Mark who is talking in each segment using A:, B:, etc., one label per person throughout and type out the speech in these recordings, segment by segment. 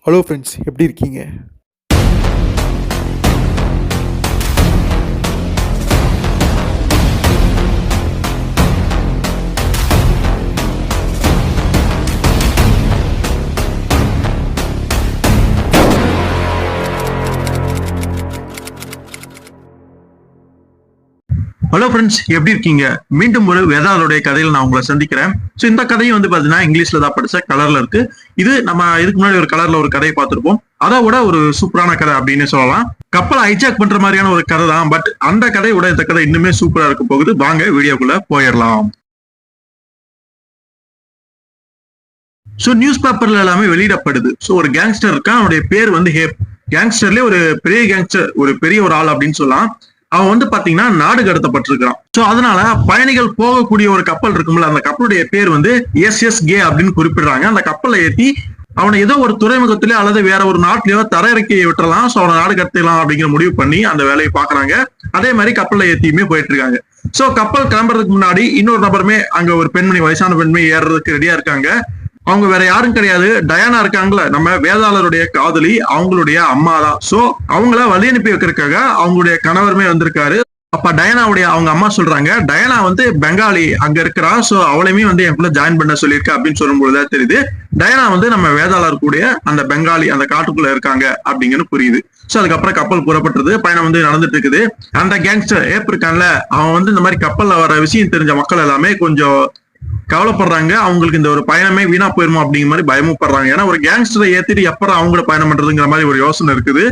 A: Hello friends, எப்படி இருக்கீங்க?
B: Hello friends, எப்படி இருக்கீங்க? மீண்டும் ஒரு வேதாளருடைய கதையில நான் உங்களை சந்திக்கிறேன். ஸோ இந்த கதையும் வந்து பாத்தீங்கன்னா இங்கிலீஷ்ல தான் படிச்ச கலர்ல இருக்கு. இது நம்ம இதுக்கு முன்னாடி ஒரு கலர்ல ஒரு கதையை பார்த்திருப்போம். அதை விட ஒரு சூப்பரான கதை அப்படின்னு சொல்லலாம். கப்பலை ஹைஜாக் பண்ற மாதிரியான ஒரு கதை தான். பட் அந்த கதையோட இந்த கதை இன்னுமே சூப்பரா இருக்க போகுது. வாங்க வீடியோக்குள்ள போயிடலாம். ஸோ நியூஸ் பேப்பர்ல எல்லாமே வெளியிடப்படுது. ஸோ ஒரு கேங்ஸ்டர் இருக்கான், அவனுடைய பேர் வந்து ஹேப். கேங்ஸ்டர்லயே ஒரு பெரிய கேங்ஸ்டர், ஒரு பெரிய ஒரு ஆள் அப்படின்னு சொல்லலாம். அவன் வந்து பாத்தீங்கன்னா நாடு கடத்தப்பட்டிருக்கான். சோ அதனால பயணிகள் போகக்கூடிய ஒரு கப்பல் இருக்கும்ல, அந்த கப்பலுடைய பேர் வந்து SSK அப்படின்னு குறிப்பிடுறாங்க. அந்த கப்பலை ஏத்தி அவனை ஏதோ ஒரு துறைமுகத்திலே அல்லது வேற ஒரு நாட்டிலேயோ தரையிறக்கி விட்டுறலாம். சோ அவனை நாடு கடத்தலாம் அப்படிங்கிற முடிவு பண்ணி அந்த வேலையை பாக்குறாங்க. அதே மாதிரி கப்பலை ஏத்தியுமே போயிட்டு இருக்காங்க. சோ கப்பல் கிளம்புறதுக்கு முன்னாடி இன்னொரு நபருமே அங்க ஒரு பெண்மணி, வயசான பெண்மணி ஏறுறதுக்கு ரெடியா இருக்காங்க. அவங்க வேற யாரும் கிடையாது, டயானா இருக்காங்களா, நம்ம வேதாளருடைய காதலி, அவங்களுடைய அம்மா தான். சோ அவங்கள வழி அனுப்பி வைக்கிறதுக்காக அவங்களுடைய கணவருமே வந்திருக்காரு. அப்ப டயானாவுடைய அவங்க அம்மா சொல்றாங்க, டயானா வந்து பெங்காலி அங்க இருக்கிறா, சோ அவளையுமே வந்து என் கூட ஜாயின் பண்ண சொல்லியிருக்கா அப்படின்னு சொல்லும்போதுதான் தெரியுது டயானா வந்து நம்ம வேதாளர் கூடிய அந்த பெங்காலி அந்த காட்டுக்குள்ள இருக்காங்க அப்படிங்கன்னு புரியுது. சோ அதுக்கப்புறம் கப்பல் புறப்பட்டுறது, பயணம் வந்து நடந்துட்டு இருக்குது. அந்த கேங்ஸ்டர் ஏப் இருக்கான்ல, அவன் வந்து இந்த மாதிரி கப்பல்ல வர விஷயம் தெரிஞ்ச மக்கள் எல்லாமே கொஞ்சம் கவலைப்படுறாங்க. அவங்களுக்கு இந்த ஒரு பயணமே வீணா போயிருமா அப்படிங்கிற மாதிரி பயமும் படுறாங்க. ஏன்னா ஒரு கேங்ஸ்டரை ஏத்திட்டு எப்பறம் அவங்கள பயணம் பண்றதுங்கிற மாதிரி ஒரு யோசனை இருக்குது.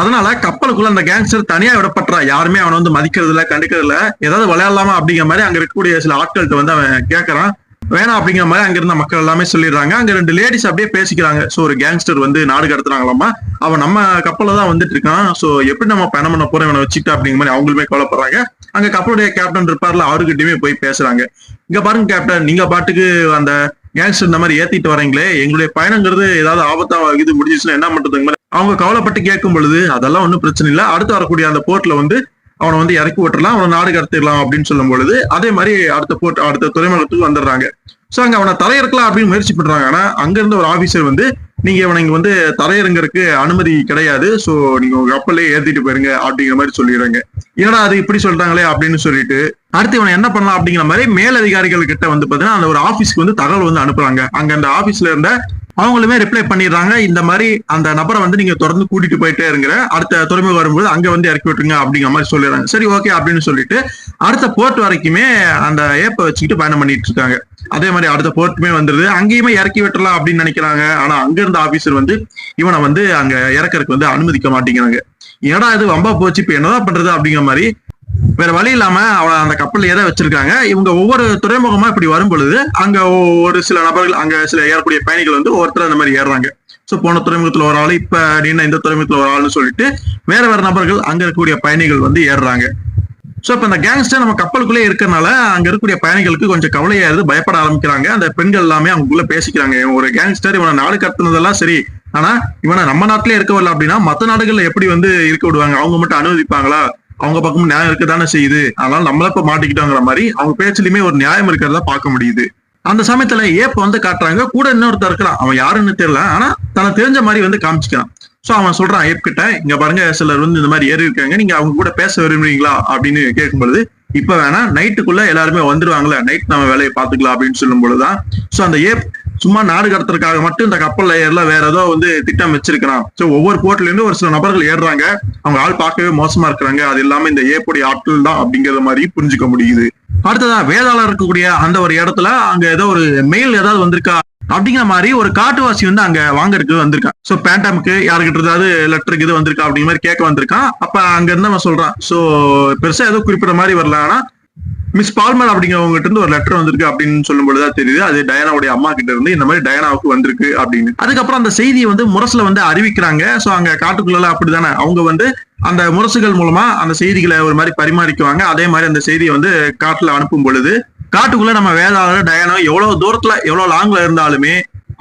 B: அதனால கப்பலுக்குள்ள அந்த கேங்ஸ்டர் தனியா விடப்பட்டா, யாருமே அவனை வந்து மதிக்கிறது இல்ல, கண்டுக்கிறது இல்ல. ஏதாவது விளையாடலாமா அப்படிங்கிற மாதிரி அங்க இருக்கக்கூடிய சில ஆட்கள்கிட்ட வந்து அவன் கேட்கறான். வேணாம் அப்படிங்கிற மாதிரி அங்க இருந்த மக்கள் எல்லாமே சொல்லிடுறாங்க. அங்க ரெண்டு லேடிஸ் அப்படியே பேசிக்கிறாங்க. சோ ஒரு கேங்ஸ்டர் வந்து நாடு கடத்துறாங்களாமா, அவன் நம்ம கப்பல்ல தான் வந்துட்டு இருக்கான், சோ எப்படி நம்ம பயணம் பண்ண போறோம் இவனை வச்சுக்கிட்டு அப்படிங்கிற மாதிரி அவங்களுமே கவலைப்படுறாங்க. அங்க கப்பலுடைய கேப்டன் இருப்பார்ல, அவர்கிட்டயுமே போய் பேசுறாங்க. இங்க பாருங்க கேப்டன், நீங்க பாட்டுக்கு அந்த கேங்ஸ்டர் இந்த மாதிரி ஏத்திட்டு வரீங்களே, எங்களுடைய பயணங்கிறது ஏதாவது ஆபத்தா இது முடிஞ்சிச்சுன்னா என்ன பண்றதுங்க மாதிரி அவங்க கவலைப்பட்டு கேட்கும் பொழுது, அதெல்லாம் ஒன்றும் பிரச்சனை இல்லை, அடுத்து வரக்கூடிய அந்த போர்ட்ல வந்து அவனை வந்து இறக்கி விட்டுறலாம், அவனை நாடு கடத்திடலாம் அப்படின்னு சொல்லும் பொழுது அதே மாதிரி அடுத்த துறைமுகத்துக்கு வந்துடுறாங்க. சோ அங்க அவனை தலையிறக்கலாம் அப்படின்னு முயற்சி பண்றாங்க. ஆனா அங்க இருந்த ஒரு ஆபீசர் வந்து, நீங்க இவனை இங்க வந்து தரையிறங்கறதுக்கு அனுமதி கிடையாது, சோ நீங்க உங்க கப்பலே ஏத்திட்டு போயிருங்க அப்படிங்கிற மாதிரி சொல்லிடுறாங்க. என்னடா அது இப்படி சொல்றாங்களே அப்படின்னு சொல்லிட்டு அடுத்து இவனை என்ன பண்ணலாம் அப்படிங்கிற மாதிரி மேலதிகாரிகள் கிட்ட வந்து பாத்தீங்கன்னா அந்த ஒரு ஆபீஸ்க்கு வந்து தகவல் வந்து அனுப்புறாங்க. அங்க அந்த ஆபீஸ்ல இருந்த அவங்களுமே ரிப்ளை பண்ணிடுறாங்க, இந்த மாதிரி அந்த நபரை வந்து நீங்க தொடர்ந்து கூட்டிட்டு போயிட்டே இருங்கிற, அடுத்த துறைமுகம் வரும்போது அங்க வந்து இறக்கி விட்டுருங்க அப்படிங்கிற மாதிரி சொல்லிடுறாங்க. சரி ஓகே அப்படின்னு சொல்லிட்டு அடுத்த போர்ட் வரைக்குமே அந்த ஏப்பை வச்சுக்கிட்டு பயணம் பண்ணிட்டு இருக்காங்க. அதே மாதிரி அடுத்த போர்ட்டுமே வந்துருது, அங்கேயுமே இறக்கி விட்டுறலாம் அப்படின்னு நினைக்கிறாங்க. ஆனா அங்க இருந்த ஆபீசர் வந்து இவனை வந்து அங்க இறக்கறதுக்கு வந்து அனுமதிக்க மாட்டேங்கிறாங்க. ஏன்னா இது வம்பா போச்சு, இப்ப என்னதான் பண்றது அப்படிங்கிற மாதிரி வேற வழி இல்லாம அவளை அந்த கப்பல்ல ஏதா வச்சிருக்காங்க. இவங்க ஒவ்வொரு துறைமுகமா இப்படி வரும் பொழுது அங்க ஒரு சில நபர்கள், அங்க சில ஏறக்கூடிய பயணிகள் வந்து ஒவ்வொருத்தர் அந்த மாதிரி ஏறுறாங்க. சோ போன துறைமுகத்துல ஒரு ஆள், இப்ப நீங்க இந்த துறைமுகத்துல ஒரு ஆள்னு சொல்லிட்டு வேற வேற நபர்கள் அங்க இருக்கக்கூடிய பயணிகள் வந்து ஏறுறாங்க. சோ இப்ப இந்த கேங்ஸ்டர் நம்ம கப்பலுக்குள்ளே இருக்கறனால அங்க இருக்கக்கூடிய பயணிகளுக்கு கொஞ்சம் கவலையாயிருது, பயப்பட ஆரம்பிக்கிறாங்க. அந்த பெண்கள் எல்லாமே அவங்களுக்குள்ள பேசிக்கிறாங்க, ஒரு கேங்ஸ்டர் இவனை நாடு கடத்தினதெல்லாம் சரி, ஆனா இவனை நம்ம நாட்டிலே இருக்க வரல அப்படின்னா மத்த நாடுகள்ல எப்படி வந்து இருக்க விடுவாங்க, அவங்க மட்டும் அனுமதிப்பாங்களா, அவங்க பக்கமும் நியாயம் இருக்கதானே செய்யுது, அதனால நம்மள இப்ப மாட்டிக்கிட்டோங்கிற மாதிரி அவங்க பேச்சுலயுமே ஒரு நியாயம் இருக்கிறதா பார்க்க முடியுது. அந்த சமயத்துல ஏப்ப வந்து காட்டுறாங்க, கூட இன்னொருத்தர் இருக்கிறான், அவன் யாருன்னு தெரியல, ஆனா தனக்கு தெரிஞ்ச மாதிரி வந்து காமிச்சிக்கிறான். சோ அவன் சொல்றான் ஏப் கிட்ட, இங்க பாருங்க சிலர் வந்து இந்த மாதிரி ஏறி இருக்காங்க, நீங்க அவங்க கூட பேச விரும்புறீங்களா அப்படின்னு கேட்கும் பொழுது, இப்ப வேணா நைட்டுக்குள்ள எல்லாருமே வந்துருவாங்களே, நைட் நம்ம வேலையை பாத்துக்கலாம் அப்படின்னு சொல்லும் பொழுதுதான் சோ அந்த ஏப் சும்மா நாடு கடத்துறதுக்காக மட்டும் இந்த கப்பல்ல ஏறல, வேற ஏதோ வந்து திட்டம் வச்சிருக்கிறான். சோ ஒவ்வொரு போர்ட்ல இருந்து ஒரு சில நபர்கள் ஏறுறாங்க, அவங்க ஆள் பார்க்கவே மோசமா இருக்கிறாங்க, அது எல்லாமே இந்த ஏப்புடைய ஆட்கள் தான் அப்படிங்கிற மாதிரி புரிஞ்சுக்க முடியுது. அடுத்ததான் வேதாளர் இருக்கக்கூடிய அந்த ஒரு இடத்துல அங்க ஏதோ ஒரு மெயில் ஏதாவது வந்திருக்கா அப்படிங்கிற மாதிரி ஒரு காட்டுவாசி வந்து அங்க வாங்கறதுக்கு வந்திருக்கான். சோ பேண்டாமுக்கு யாருக்கிட்ட ஏதாவது லெட்டருக்கு இது வந்திருக்கா அப்படிங்கிற மாதிரி கேட்க வந்திருக்கான். அப்ப அங்க இருந்து அவன் சொல்றான், சோ பெருசா ஏதோ குறிப்பிட்ட மாதிரி வரல, ஆனா மிஸ் பால்மர் அப்படிங்கிறவங்க கிட்ட இருந்து ஒரு லெட்டர் வந்திருக்கு அப்படின்னு சொல்லும் பொழுதுதான் தெரியுது அது டயானாவுடைய அம்மா கிட்ட இருந்து இந்த மாதிரி டயானாவுக்கு வந்திருக்கு அப்படின்னு. அதுக்கப்புறம் அந்த செய்தியை வந்து முரசுல வந்து அறிவிக்கிறாங்க. சோ அங்க காட்டுக்குள்ள அப்படிதானே, அவங்க வந்து அந்த முரசுகள் மூலமா அந்த செய்திகளை ஒரு மாதிரி பரிமாறிக்குவாங்க. அதே மாதிரி அந்த செய்தியை வந்து காட்டுல அனுப்பும் பொழுது காட்டுக்குள்ள நம்ம வேதாளர் டயானா எவ்வளவு தூரத்துல எவ்வளவு லாங்ல இருந்தாலுமே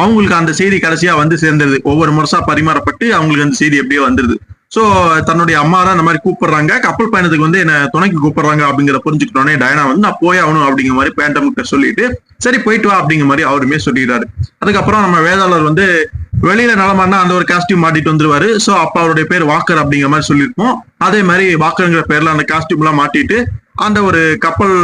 B: அவங்களுக்கு அந்த செய்தி கடைசியா வந்து சேர்ந்துருது. ஒவ்வொரு முரசா பரிமாறப்பட்டு அவங்களுக்கு அந்த செய்தி எப்படியோ வந்துருது. சோ தன்னுடைய அம்மா தான் இந்த மாதிரி கூப்பிடுறாங்க, கப்பல் பயணத்துக்கு வந்து என்ன துணைக்கு கூப்பிடுறாங்க அப்படிங்கிற புரிஞ்சுக்கிட்டோன்னே டயனா வந்து நான் போய் ஆகணும் அப்படிங்கிற மாதிரி பேண்டம் கிட்ட சொல்லிட்டு சரி போயிட்டு வா அப்படிங்கிற மாதிரி அவருமே சொல்லிடுறாரு. அதுக்கப்புறம் நம்ம வேதாளர் வந்து வெளியில நலமானா அந்த ஒரு காஸ்டியூம் மாட்டிட்டு வந்துருவாரு. சோ அப்ப அவருடைய பேர் வாக்கர் அப்படிங்கிற மாதிரி சொல்லியிருப்போம். அதே மாதிரி வாக்கருங்கிற பேர்ல அந்த காஸ்டியூம் எல்லாம் மாட்டிட்டு அந்த ஒரு கப்பல்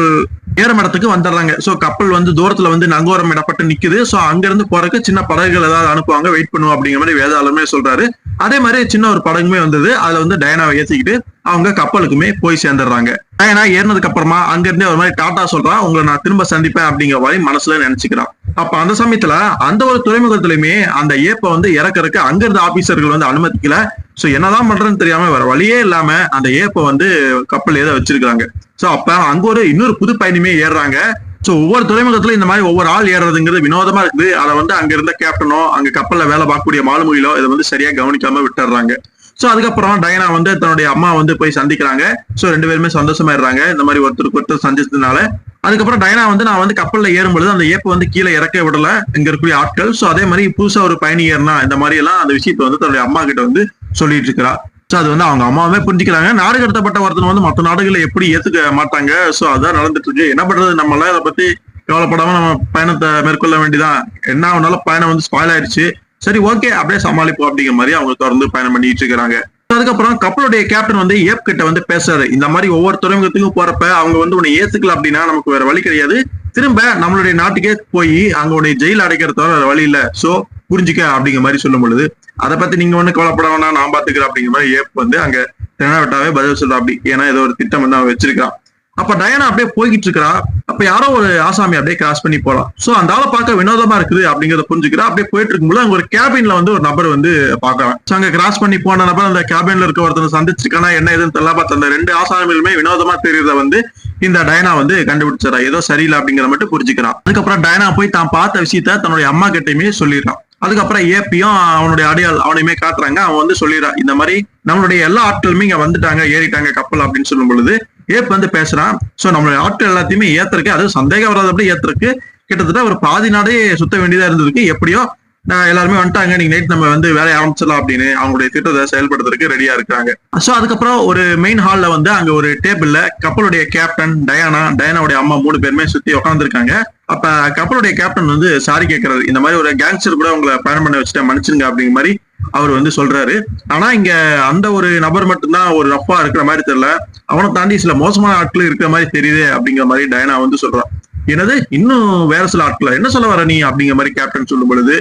B: ஏறும் இடத்துக்கு வந்துடுறாங்க. சோ கப்பல் வந்து தூரத்துல வந்து நங்கூரம் இடப்பட்டு நிக்குது. சோ அங்க இருந்து போறதுக்கு சின்ன படகுகள் ஏதாவது அனுப்புவாங்க, வெயிட் பண்ணுவோம் அப்படிங்கிற மாதிரி வேதாளமே சொல்றாரு. அதே மாதிரி சின்ன ஒரு படகுமே வந்தது. அதுல வந்து டயனாவை ஏத்திக்கிட்டு அவங்க கப்பலுக்குமே போய் சேர்ந்துடுறாங்க. டயனா ஏறினதுக்கு அப்புறமா அங்க இருந்தே ஒரு மாதிரி டாட்டா சொல்றான், உங்களை நான் திரும்ப சந்திப்பேன் அப்படிங்கிற மாதிரி மனசுல நினைச்சுக்கிறான். அப்ப அந்த சமயத்துல அந்த ஒரு துறைமுகத்திலுமே அந்த ஏப்ப வந்து இறக்கறதுக்கு அங்க இருந்த ஆபீசர்கள் வந்து அனுமதிக்கல. சோ என்னதான் பண்றதுன்னு தெரியாம வேற வழியே இல்லாம அந்த ஏப்ப வந்து கப்பல் ஏதோ வச்சிருக்காங்க. சோ அப்ப அங்க ஒரு இன்னொரு புது பயணியுமே ஏறுறாங்க. சோ ஒவ்வொரு துறைமுகத்துல இந்த மாதிரி ஒவ்வொரு ஆள் ஏறுறதுங்கிறது வினோதமா இருக்குது. அதை வந்து அங்க இருந்த கேப்டனோ அங்க கப்பல்ல வேலை பார்க்கக்கூடிய மாலுமிகளோ இதை வந்து சரியா கவனிக்காம விட்டுறாங்க. சோ அதுக்கப்புறம் டயனா வந்து தன்னுடைய அம்மா வந்து போய் சந்திக்கிறாங்க. சோ 2 பேருமே சந்தோஷமாயிடுறாங்க இந்த மாதிரி ஒருத்தருக்கு ஒருத்தர் சந்திச்சதுனால. அதுக்கப்புறம் டயனா வந்து நான் வந்து கப்பல்ல ஏறும்பொழுது அந்த ஏப்ப வந்து கீழே இறக்க விடல இங்க இருக்கக்கூடிய ஆட்கள். சோ அதே மாதிரி புதுசா ஒரு பயணி ஏறினா இந்த மாதிரி எல்லாம் அந்த விஷயத்த வந்து தன்னுடைய அம்மா கிட்ட வந்து சொல்லிட்டு இருக்கிறா. சோ அது வந்து அவங்க அம்மாவே புரிஞ்சுக்கிறாங்க. நாடு கடத்தப்பட்ட ஒருத்தன் வந்து மற்ற நாடுகளை எப்படி ஏத்துக்க மாட்டாங்க. சோ அதான் நடந்துட்டு இருக்கு. என்ன பண்றது, நம்மளால அதை பத்தி கவலைப்படாம நம்ம பயணத்தை மேற்கொள்ள வேண்டியதான். என்ன ஆனாலும் பயணம் வந்து ஸ்பாயில் ஆயிடுச்சு, சரி ஓகே அப்படியே சமாளிப்போம் அப்படிங்கிற மாதிரி அவங்க தொடர்ந்து பயணம் பண்ணிட்டு இருக்கிறாங்க. அதுக்கப்புறம் கப்பலுடைய கேப்டன் வந்து ஏப் கிட்ட வந்து பேசுறாரு, இந்த மாதிரி ஒவ்வொரு துறைமுகத்துக்கும் போறப்ப அவங்க வந்து உன்னை ஏத்துக்கல அப்படின்னா நமக்கு வேற வழி கிடையாது, திரும்ப நம்மளுடைய நாட்டுக்கே போய் அங்க உடைய ஜெயில் அடைக்கிறது தவிர வேற வழி இல்ல, சோ புரிஞ்சுக்க அப்படிங்கிற மாதிரி சொல்லும் பொழுது அதை பத்தி நீங்க ஒண்ணு கவலைப்பட வேணாம், நான் பாத்துக்கிறேன் அப்படிங்கிற மாதிரி ஏப் வந்து அங்க தெனாவட்டாவே பதில் சொல்றா. அப்படி ஏன்னா ஏதோ ஒரு திட்டம் வந்து அவன் வச்சிருக்கான். அப்ப டயனா அப்படியே போய்கிட்டு இருக்கிறா. அப்ப யாரோ ஒரு ஆசாமி அப்படியே கிராஸ் பண்ணி போறான். சோ அந்த ஆளை பார்க்க வினோதமா இருக்குது அப்படிங்கறத புரிஞ்சுக்கிறா. அப்படியே போயிட்டு இருக்கும்போது அங்க ஒரு கேபின்ல வந்து ஒரு நபர் வந்து பாக்குறான். சோ அங்க கிராஸ் பண்ணி போன நபர் அந்த கேபின்ல இருக்க ஒருத்தனை சந்திச்சிருக்கானா என்ன எதுன்னு தெரியல. பார்த்து அந்த 2 ஆசாமிகளுமே வினோதமா தெரியறத வந்து இந்த டயனா வந்து கண்டுபிடிச்சிடறா. ஏதோ சரியில்லை அப்படிங்கிற மட்டும் புரிஞ்சுக்கிறான். அதுக்கப்புறம் டயனா போய் தான் பார்த்த விஷயத்த தன்னுடைய அம்மா கிட்டயுமே சொல்லிடுறான். அதுக்கப்புறம் ஏபியும் அவனுடைய அடையாள் அவனையுமே காட்டுறாங்க. அவன் வந்து சொல்லிடுறான், இந்த மாதிரி நம்மளுடைய எல்லா ஆட்களுமே இங்க வந்துட்டாங்க, ஏறிட்டாங்க கப்பல் அப்படின்னு சொல்லும் பொழுது ஏப் வந்து பேசுறான். சோ நம்மளுடைய ஆட்கள் எல்லாத்தையுமே ஏத்துறதுக்கு, அது சந்தேகம் வராதபடி ஏத்துறதுக்கு கிட்டத்தட்ட ஒரு பாதி நாடே சுத்த வேண்டியதா இருந்ததுக்கு எப்படியோ எல்லாருமே வந்துட்டாங்க, நீங்க நைட் நம்ம வந்து வேலையை ஆரம்பிச்சிடலாம் அப்படின்னு அவங்களுடைய திட்டத்தை செயல்படுத்துறதுக்கு ரெடியா இருக்காங்க. சோ அதுக்கப்புறம் ஒரு மெயின் ஹால்ல வந்து அங்க ஒரு டேபிள்ல கப்பலுடைய கேப்டன் டயானாவுடைய அம்மா 3 பேருமே சுத்தி உட்காந்துருக்காங்க. அப்ப கப்பலுடைய கேப்டன் வந்து சாரி கேட்கறாரு, இந்த மாதிரி ஒரு கேங்ஸ்டர் கூட உங்களை பயணம் பண்ண வச்சுட்டா மன்னிச்சிருங்க அப்படிங்கிற மாதிரி அவர் வந்து சொல்றாரு. ஆனா இங்க அந்த ஒரு நபர் மட்டும்தான் ஒரு ரஃபா இருக்கிற மாதிரி தெரியல, அவனை தாண்டி சில மோசமான ஆட்கள் இருக்கிற மாதிரி தெரியுது அப்படிங்கிற மாதிரி டயனா வந்து சொல்றான். என்னது இன்னும் வேற சில ஆட்கள், என்ன சொல்ல வர நீ அப்படிங்கிற மாதிரி கேப்டன் சொல்லும் பொழுது,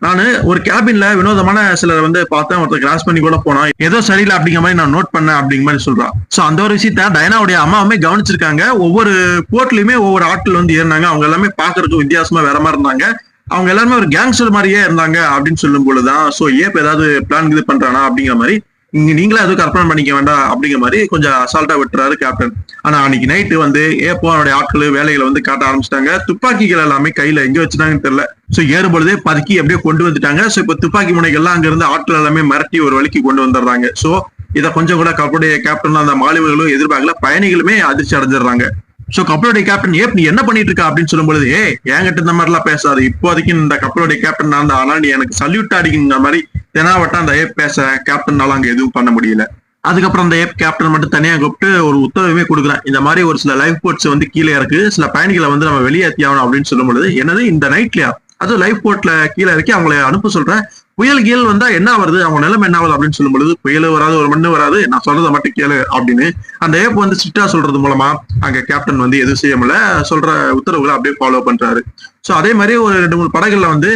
B: நானு ஒரு கேபின்ல வினோதமான சிலர் வந்து பார்த்தேன், ஒருத்தர் கிராஸ் பண்ணி கூட போனா, ஏதோ சரியில்லை அப்படிங்கிற மாதிரி நான் நோட் பண்ணேன் அப்படிங்கிற மாதிரி சொல்றான். சோ அந்த ஒரு விஷயத்த டயனாவுடைய அம்மாவுமே கவனிச்சிருக்காங்க. ஒவ்வொரு போர்ட்லயுமே ஒவ்வொரு ஆட்கள் வந்து ஏறினாங்க, அவங்க எல்லாமே பாக்குறதுக்கு வித்தியாசமா வேற மாதிரி இருந்தாங்க, அவங்க எல்லாருமே ஒரு கேங்ஸ்டர் மாதிரியே இருந்தாங்க அப்படின்னு சொல்லும் பொழுதுதான் சோ ஏப் ஏதாவது பிளான் இது பண்றானா அப்படிங்கிற மாதிரி, நீங்களே எதுவும் கற்பனை பண்ணிக்க வேண்டாம் அப்படிங்கிற மாதிரி கொஞ்சம் அசால்ட்டா விட்டுறாரு கேப்டன். ஆனா அன்னைக்கு நைட்டு வந்து ஏப்போ அவனுடைய ஆட்கள் வேலைகளை வந்து காட்ட ஆரம்பிச்சிட்டாங்க. துப்பாக்கிகள் எல்லாமே கையில எங்க வச்சுட்டாங்கன்னு தெரியல. சோ ஏறும் பொழுதே பதுக்கி அப்படியே கொண்டு வந்துட்டாங்க. சோ இப்ப துப்பாக்கி முனைகள்லாம் அங்க இருந்து ஆட்கள் எல்லாமே மிரட்டி ஒரு வழிக்கு கொண்டு வந்துடுறாங்க. சோ இதை கொஞ்சம் கூட கப்பலுடைய கேப்டன் அந்த மாலுமிகளும் எதிர்பார்க்கல, பயணிகளுமே அதிர்ச்சி அடைஞ்சிடுறாங்க. சோ கப்பலுடைய கேப்டன் ஏப் நீ என்ன பண்ணிட்டு இருக்க அப்படின்னு சொல்லும் பொழுது, என்கிட்ட இந்த மாதிரி எல்லாம் பேசாது, இப்போதைக்கு இந்த கப்பலுடைய கேப்டன் நான் தான், ஆனா நீ எனக்கு சல்யூட் அடிக்கிற மாதிரி தெனாவட்டா அந்த ஏப் பேச கேப்டன்னால அங்க எதுவும் பண்ண முடியல. அதுக்கப்புறம் அந்த ஏப் கேப்டன் மட்டும் தனியா கூப்பிட்டு ஒரு உத்தரவுமே கொடுக்குறேன், இந்த மாதிரி ஒரு சில லைஃப் போட்ஸ் வந்து கீழே இருக்கு, சில பயணிகளை வந்து நம்ம வெளியேற்றி ஆகணும் அப்படின்னு சொல்லும் பொழுது, என்னது இந்த நைட்லயா, அதுவும் லைஃப் போட்ல கீழே இறக்கி அவங்களை அனுப்ப சொல்றேன், புயல் கீழ் வந்தா என்ன வருது, அவங்க நிலைமை என்ன ஆகுது அப்படின்னு சொல்லும் பொழுது, புயல் வராது ஒரு மண்ணு வராது, நான் சொல்றதை மட்டும் கேளு அப்படின்னு அந்த ஏப் வந்து ஸ்ட்ரிக்டா சொல்றது மூலமா அங்க கேப்டன் வந்து எதுவும் செய்ய முடியல, சொல்ற உத்தரவுகளை அப்படியே ஃபாலோ பண்றாரு. சோ அதே மாதிரி ஒரு 2-3 படகுல வந்து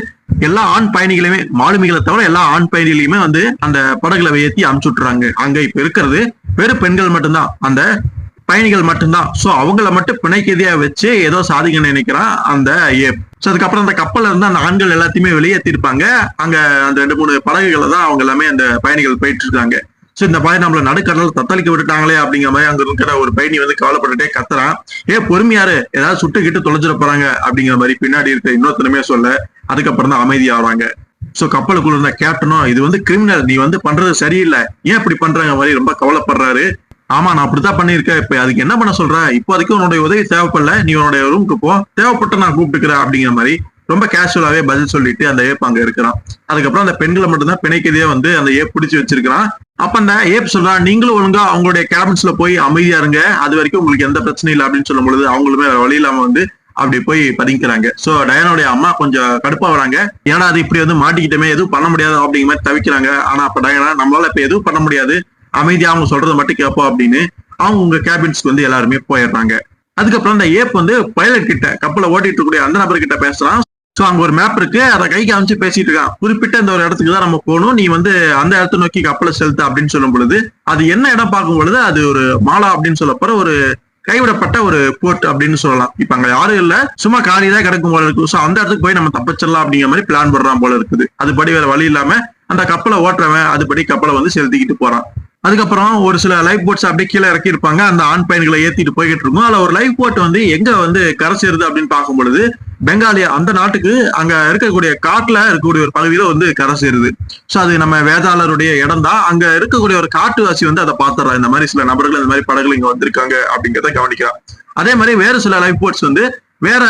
B: எல்லா ஆண் பயணிகளையுமே, மாலுமிகளை தவிர எல்லா ஆண் பயணிகளையுமே வந்து அந்த படகுல ஏற்றி அனுப்பிச்சு விட்டுறாங்க. அங்க இப்ப இருக்கிறது வெறும் பெண்கள் மட்டும்தான், அந்த பயணிகள் மட்டும்தான். சோ அவங்கள மட்டும் பிணைக்கதியா வச்சு ஏதோ சாதிக்க நினைக்கிறான் அந்த ஏப். சோ அதுக்கப்புறம் அந்த கப்பல்ல இருந்து அந்த ஆண்கள் எல்லாத்தையுமே வெளியேற்றிருப்பாங்க. அங்க அந்த 2-3 படகுகளை தான் அவங்க எல்லாமே அந்த பயணிகள் போயிட்டு இருக்காங்க. சோ இந்த மாதிரி நம்மள நடுக்கடல தத்தளிக்க விட்டுட்டாங்களே அப்படிங்கிற மாதிரி அங்க இருக்கிற ஒரு பயணி வந்து கவலைப்பட்டுட்டே கத்துறான், பொறுமையாரு, ஏதாவது சுட்டு கிட்டு தொலைஞ்சிட போறாங்க அப்படிங்கிற மாதிரி பின்னாடி இருக்க இன்னொருத்தனமே சொல்ல, அதுக்கப்புறம் தான் அமைதியாகிறாங்க. சோ கப்பலுக்குள்ள இருந்த கேப்டனும் இது வந்து கிரிமினல், நீ வந்து பண்றது சரியில்லை, ஏன் இப்படி பண்றாங்க மாதிரி ரொம்ப கவலைப்படுறாரு. ஆமா நான் அப்படித்தான் பண்ணிருக்கேன், இப்ப அதுக்கு என்ன பண்ண சொல்ற, இப்போதைக்கு உன்னுடைய உதவி தேவைப்படல, நீ உன்னுடைய ரூமுக்கு போ, தேவைப்பட்ட நான் கூப்பிட்டுக்கிறேன் அப்படிங்கிற மாதிரி ரொம்ப கேஷுவலாவே பதில் சொல்லிட்டு அந்த ஏப் அங்க இருக்கிறான். அதுக்கப்புறம் அந்த பெண்களை மட்டும்தான் பிணைக்கதையே வந்து அந்த ஏப் பிடிச்சு வச்சிருக்கிறான். அப்ப அந்த ஏப் சொல்றான், நீங்களும் ஒழுங்கா அவங்களுடைய கேபின்ஸ்ல போய் அமைதியா இருங்க, அது வரைக்கும் உங்களுக்கு எந்த பிரச்சனையும் இல்லை அப்படின்னு சொல்லும் பொழுது அவங்களுமே வழி இல்லாம வந்து அப்படி போய் பதுங்கிறாங்க. சோ டயானாவுடைய அம்மா கொஞ்சம் கடுப்பா வராங்க. ஏன்னா அது இப்படி வந்து மாட்டிக்கிட்டமே, எதுவும் பண்ண முடியாது அப்படிங்கிற மாதிரி தவிக்கிறாங்க. ஆனா அப்ப டயானா, நம்மளால இப்ப எதுவும் பண்ண முடியாது, அமைதியா அவங்க சொல்றதை மட்டும் கேட்போம் அப்படின்னு அவங்க உங்க கேபின்ஸ்க்கு வந்து எல்லாருமே போயிடுறாங்க. அதுக்கப்புறம் அந்த ஏப் வந்து பைலட் கிட்ட, கப்பலை ஓட்டிட்டு இருக்கக்கூடிய அந்த நபர்கிட்ட பேசுறான். சோ அங்க ஒரு மேப் இருக்கு, அதை கைக்கு அமைச்சு பேசிட்டு இருக்கான். குறிப்பிட்ட இந்த ஒரு இடத்துக்கு தான் நம்ம போகணும், நீ வந்து அந்த இடத்த நோக்கி கப்பலை செலுத்து அப்படின்னு சொல்லும் பொழுது அது என்ன இடம் பார்க்கும் பொழுது அது ஒரு மாலா அப்படின்னு சொல்லப்போற ஒரு கைவிடப்பட்ட ஒரு போர்ட் அப்படின்னு சொல்லலாம். இப்ப அங்க யாரும் இல்ல, சும்மா காலிதான் கிடக்கும் போல இருக்கு. சோ அந்த இடத்துக்கு போய் நம்ம தப்பிச்சிடலாம் அப்படிங்கிற மாதிரி பிளான் பண்றான் போல இருக்குது. அதுபடி வேற வழி இல்லாம அந்த கப்பலை ஓட்டுறவன் அதுபடி கப்பலை வந்து செலுத்திக்கிட்டு போறான். அதுக்கப்புறம் ஒரு சில லைஃப் போட்ஸ் அப்படியே கீழே இறக்கி இருப்பாங்க, அந்த ஆண் பயணிகளை ஏத்திட்டு போய்கிட்டு இருக்கும். அதுல ஒரு லைஃப் போட் வந்து எங்க வந்து கரை சேருது அப்படின்னு பார்க்கும் பொழுது பெங்காலியா அந்த நாட்டுக்கு அங்க இருக்கக்கூடிய காட்டுல இருக்கக்கூடிய ஒரு பகுதியில வந்து கரை சேருது. சோ அது நம்ம வேதாளருடைய இடம் தான். அங்க இருக்கக்கூடிய ஒரு காட்டுவாசி வந்து அதை பாத்துறான், இந்த மாதிரி சில நபர்கள் இந்த மாதிரி படகுகள் இங்க வந்திருக்காங்க அப்படிங்கிறத கவனிக்கிறான். அதே மாதிரி வேற சில லைஃப் போட்ஸ் வந்து வேற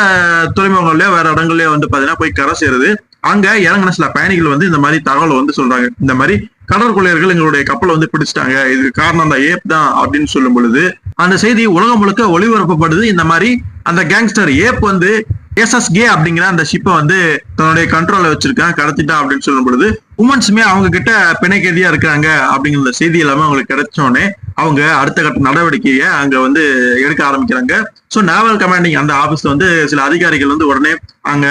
B: துறைமுகங்கள்லயோ வேற இடங்கள்லயோ வந்து பாத்தீங்கன்னா போய் கரை சேருது. அங்க இறங்கின சில பயணிகள் வந்து இந்த மாதிரி தகவல் வந்து சொல்றாங்க, இந்த மாதிரி கடற்கொள்ளையர்கள் எங்களுடைய கப்பலை வந்து பிடிச்சிட்டாங்க, இதுக்கு காரணம் அந்த ஏப் தான் அப்படின்னு சொல்லும் பொழுது அந்த செய்தி உலகம் முழுக்க ஒளிபரப்பப்படுது. இந்த மாதிரி அந்த கேங்ஸ்டர் ஏப் வந்து எஸ்எஸ்கே அப்படிங்கிற அந்த ஷிப்பை வந்து தன்னுடைய கண்ட்ரோல்ல வச்சிருக்கான், கடத்திட்டான் அப்படின்னு சொல்லும் பொழுது உமன்ஸுமே அவங்க கிட்ட பிணைக்கைதியா இருக்காங்க அப்படிங்கிற செய்தி எல்லாமே அவங்களுக்கு கிடைச்சோடனே அவங்க அடுத்த கட்ட நடவடிக்கையை அங்க வந்து எடுக்க ஆரம்பிக்கிறாங்க. ஸோ நேவல் கமாண்டிங் அந்த ஆபீஸ்ல வந்து சில அதிகாரிகள் வந்து உடனே அங்க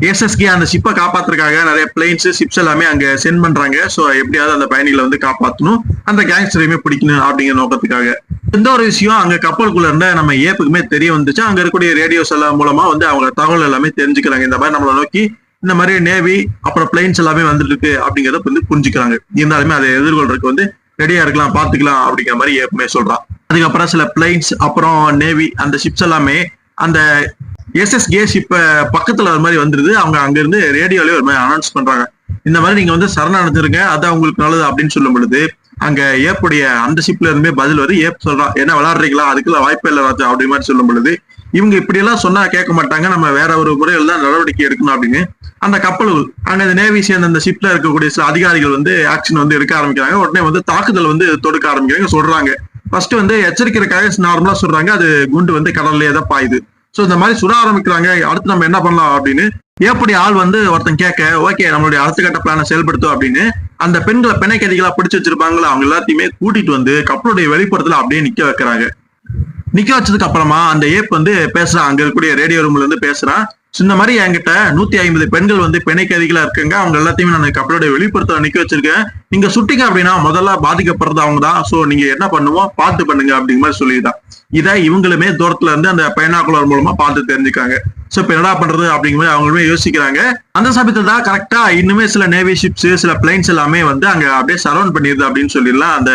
B: எஸ்எஸ்கே அந்த ஷிப்பை காப்பாத்துறதுக்காக நிறைய பிளைன்ஸ் ஷிப்ஸ் எல்லாமே அங்க சென்ட் பண்றாங்க. ஸோ எப்படியாவது அந்த பயணிகளை வந்து காப்பாற்றணும், அந்த கேங்ஸ்டரையுமே பிடிக்கணும் அப்படிங்கிற நோக்கத்துக்காக. இந்த ஒரு விஷயம் அங்க கப்பலுக்குள்ள இருந்த நம்ம ஏப்புக்குமே தெரிய வந்துச்சு. அங்க இருக்கக்கூடிய ரேடியோஸ் எல்லாம் மூலமா வந்து அவங்க தகவல் எல்லாமே தெரிஞ்சுக்கிறாங்க, இந்த மாதிரி நம்மளை நோக்கி இந்த மாதிரி நேவி அப்புறம் பிளைன்ஸ் எல்லாமே வந்துட்டு இருக்கு அப்படிங்கிறத வந்து புரிஞ்சுக்கிறாங்க. இருந்தாலுமே அதை எதிர்கொள்றதுக்கு வந்து ரெடியா இருக்கலாம், பாத்துக்கலாம் அப்படிங்கிற மாதிரி ஏப்புமே சொல்றான். அதுக்கப்புறம் சில பிளைன்ஸ் அப்புறம் நேவி அந்த ஷிப்ஸ் எல்லாமே அந்த எஸ்எஸ்கே ஷிப்ப பக்கத்துல ஒரு மாதிரி வந்துருது. அவங்க அங்க இருந்து ரேடியோலயே ஒரு மாதிரி அனௌன்ஸ் பண்றாங்க, இந்த மாதிரி நீங்க வந்து சரணடைஞ்சிருங்க, அதான் உங்களுக்கு நல்லது அப்படின்னு சொல்லும் பொழுது அங்க ஏப்புடைய அந்த ஷிப்ல இருந்தே பதில் வருது. ஏப் சொல்றான், என்ன விளையாடுறீங்களா, அதுக்குள்ள வாய்ப்பே இல்லை ராஜா அப்படி மாதிரி சொல்லும் பொழுது இவங்க இப்படி எல்லாம் சொன்னா கேட்க மாட்டாங்க, நம்ம வேற ஒரு முறையில் தான் நடவடிக்கை எடுக்கணும் அப்படின்னு அந்த கப்பல்கள் அங்க இந்த நேவி சேர்ந்த அந்த ஷிப்ல இருக்கக்கூடிய சில அதிகாரிகள் வந்து ஆக்ஷன் வந்து எடுக்க ஆரம்பிக்கிறாங்க. உடனே வந்து தாக்குதல் வந்து தொடுக்க ஆரம்பிக்கிறாங்க. சொல்றாங்க ஃபர்ஸ்ட் வந்து எச்சரிக்கைக்காக நார்மலா சொல்றாங்க, அது குண்டு வந்து கடல்லே தான் பாயுது. சோ இந்த மாதிரி சுட ஆரம்பிக்கிறாங்க. அடுத்து நம்ம என்ன பண்ணலாம் அப்படின்னு எப்படி ஆள் வந்து ஒருத்தன் கேட்க, ஓகே நம்மளுடைய அடுத்த கட்ட பிளானை செயல்படுத்தும் அப்படின்னு அந்த பெண்களை பிணைக்கதிகளா பிடிச்சு வச்சிருப்பாங்களா அவங்க எல்லாத்தையுமே கூட்டிட்டு வந்து கப்பலுடைய வெளிப்புறத்துல அப்படியே நிக்க வைக்கிறாங்க. நிக்க வச்சதுக்கு அப்புறமா அந்த ஏப் வந்து பேசுறான், அங்க இருக்கக்கூடிய ரேடியோ ரூம்ல இருந்து பேசுறான். இந்த மாதிரி என்கிட்ட 150 பெண்கள் வந்து பிணைக்கதிகளா இருக்காங்க, அவங்க எல்லாத்தையுமே நான் கப்பலுடைய வெளிப்புறத்துல நிக்க வச்சிருக்கேன், நீங்க சுட்டிங்க அப்படின்னா முதல்ல பாதிக்கப்படுறது அவங்க தான், சோ நீங்க என்ன பண்ணுவோம் பார்த்து பண்ணுங்க அப்படிங்கிற மாதிரி சொல்லிட்டான். இதை இவங்களுமே தூரத்துல இருந்து அந்த பைனாகுலர் மூலமா பார்த்து தெரிஞ்சுக்காங்க. சோ இப்ப என்ன பண்றது அப்படிங்கிற மாதிரி அவங்களுமே யோசிக்கிறாங்க. அந்த சமயத்துல தான் கரெக்டா இன்னுமே சில நேவி ஷிப்ஸ் சில பிளைன்ஸ் எல்லாமே வந்து அங்க அப்படியே சரௌண்ட் பண்ணிடுது அப்படின்னு சொல்லிடலாம் அந்த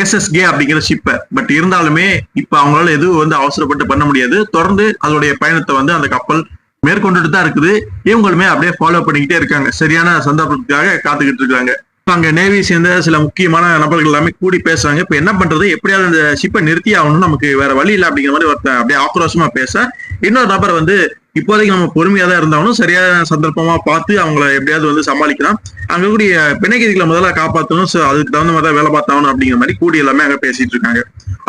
B: எஸ்எஸ்கே அப்படிங்கிற ஷிப்பை. பட் இருந்தாலுமே இப்ப அவங்களால எதுவும் வந்து அவசரப்பட்டு பண்ண முடியாது. தொடர்ந்து அதோடைய பயணத்தை வந்து அந்த கப்பல் மேற்கொண்டுட்டு தான் இருக்குது. இவங்களுமே அப்படியே ஃபாலோ பண்ணிக்கிட்டே இருக்காங்க, சரியான சந்தர்ப்பத்துக்காக காத்துக்கிட்டு இருக்காங்க. அங்க நேவி சேர்ந்த சில முக்கியமான நபர்கள் எல்லாமே கூடி பேசுறாங்க. இப்ப என்ன பண்றது, எப்படியாவது அந்த ஷிப்பை நிறுத்தி ஆகணும், நமக்கு வேற வழி இல்லை அப்படிங்கிற மாதிரி ஒருத்தன் அப்படியே ஆக்ரோஷமா பேச, இன்னொரு நபர் வந்து இப்போதைக்கு நம்ம பொறுமையா தான் இருந்தாலும் சரியான சந்தர்ப்பமா பார்த்து அவங்கள எப்படியாவது வந்து சமாளிக்கலாம், அங்க கூடிய பிணைக்கைதிகளை முதல்ல காப்பாற்றணும், சோ அதுக்கு தகுந்த மாதிரி வேலை பார்த்தாகணும் அப்படிங்கிற மாதிரி கூடி எல்லாமே அங்க பேசிட்டு இருக்காங்க.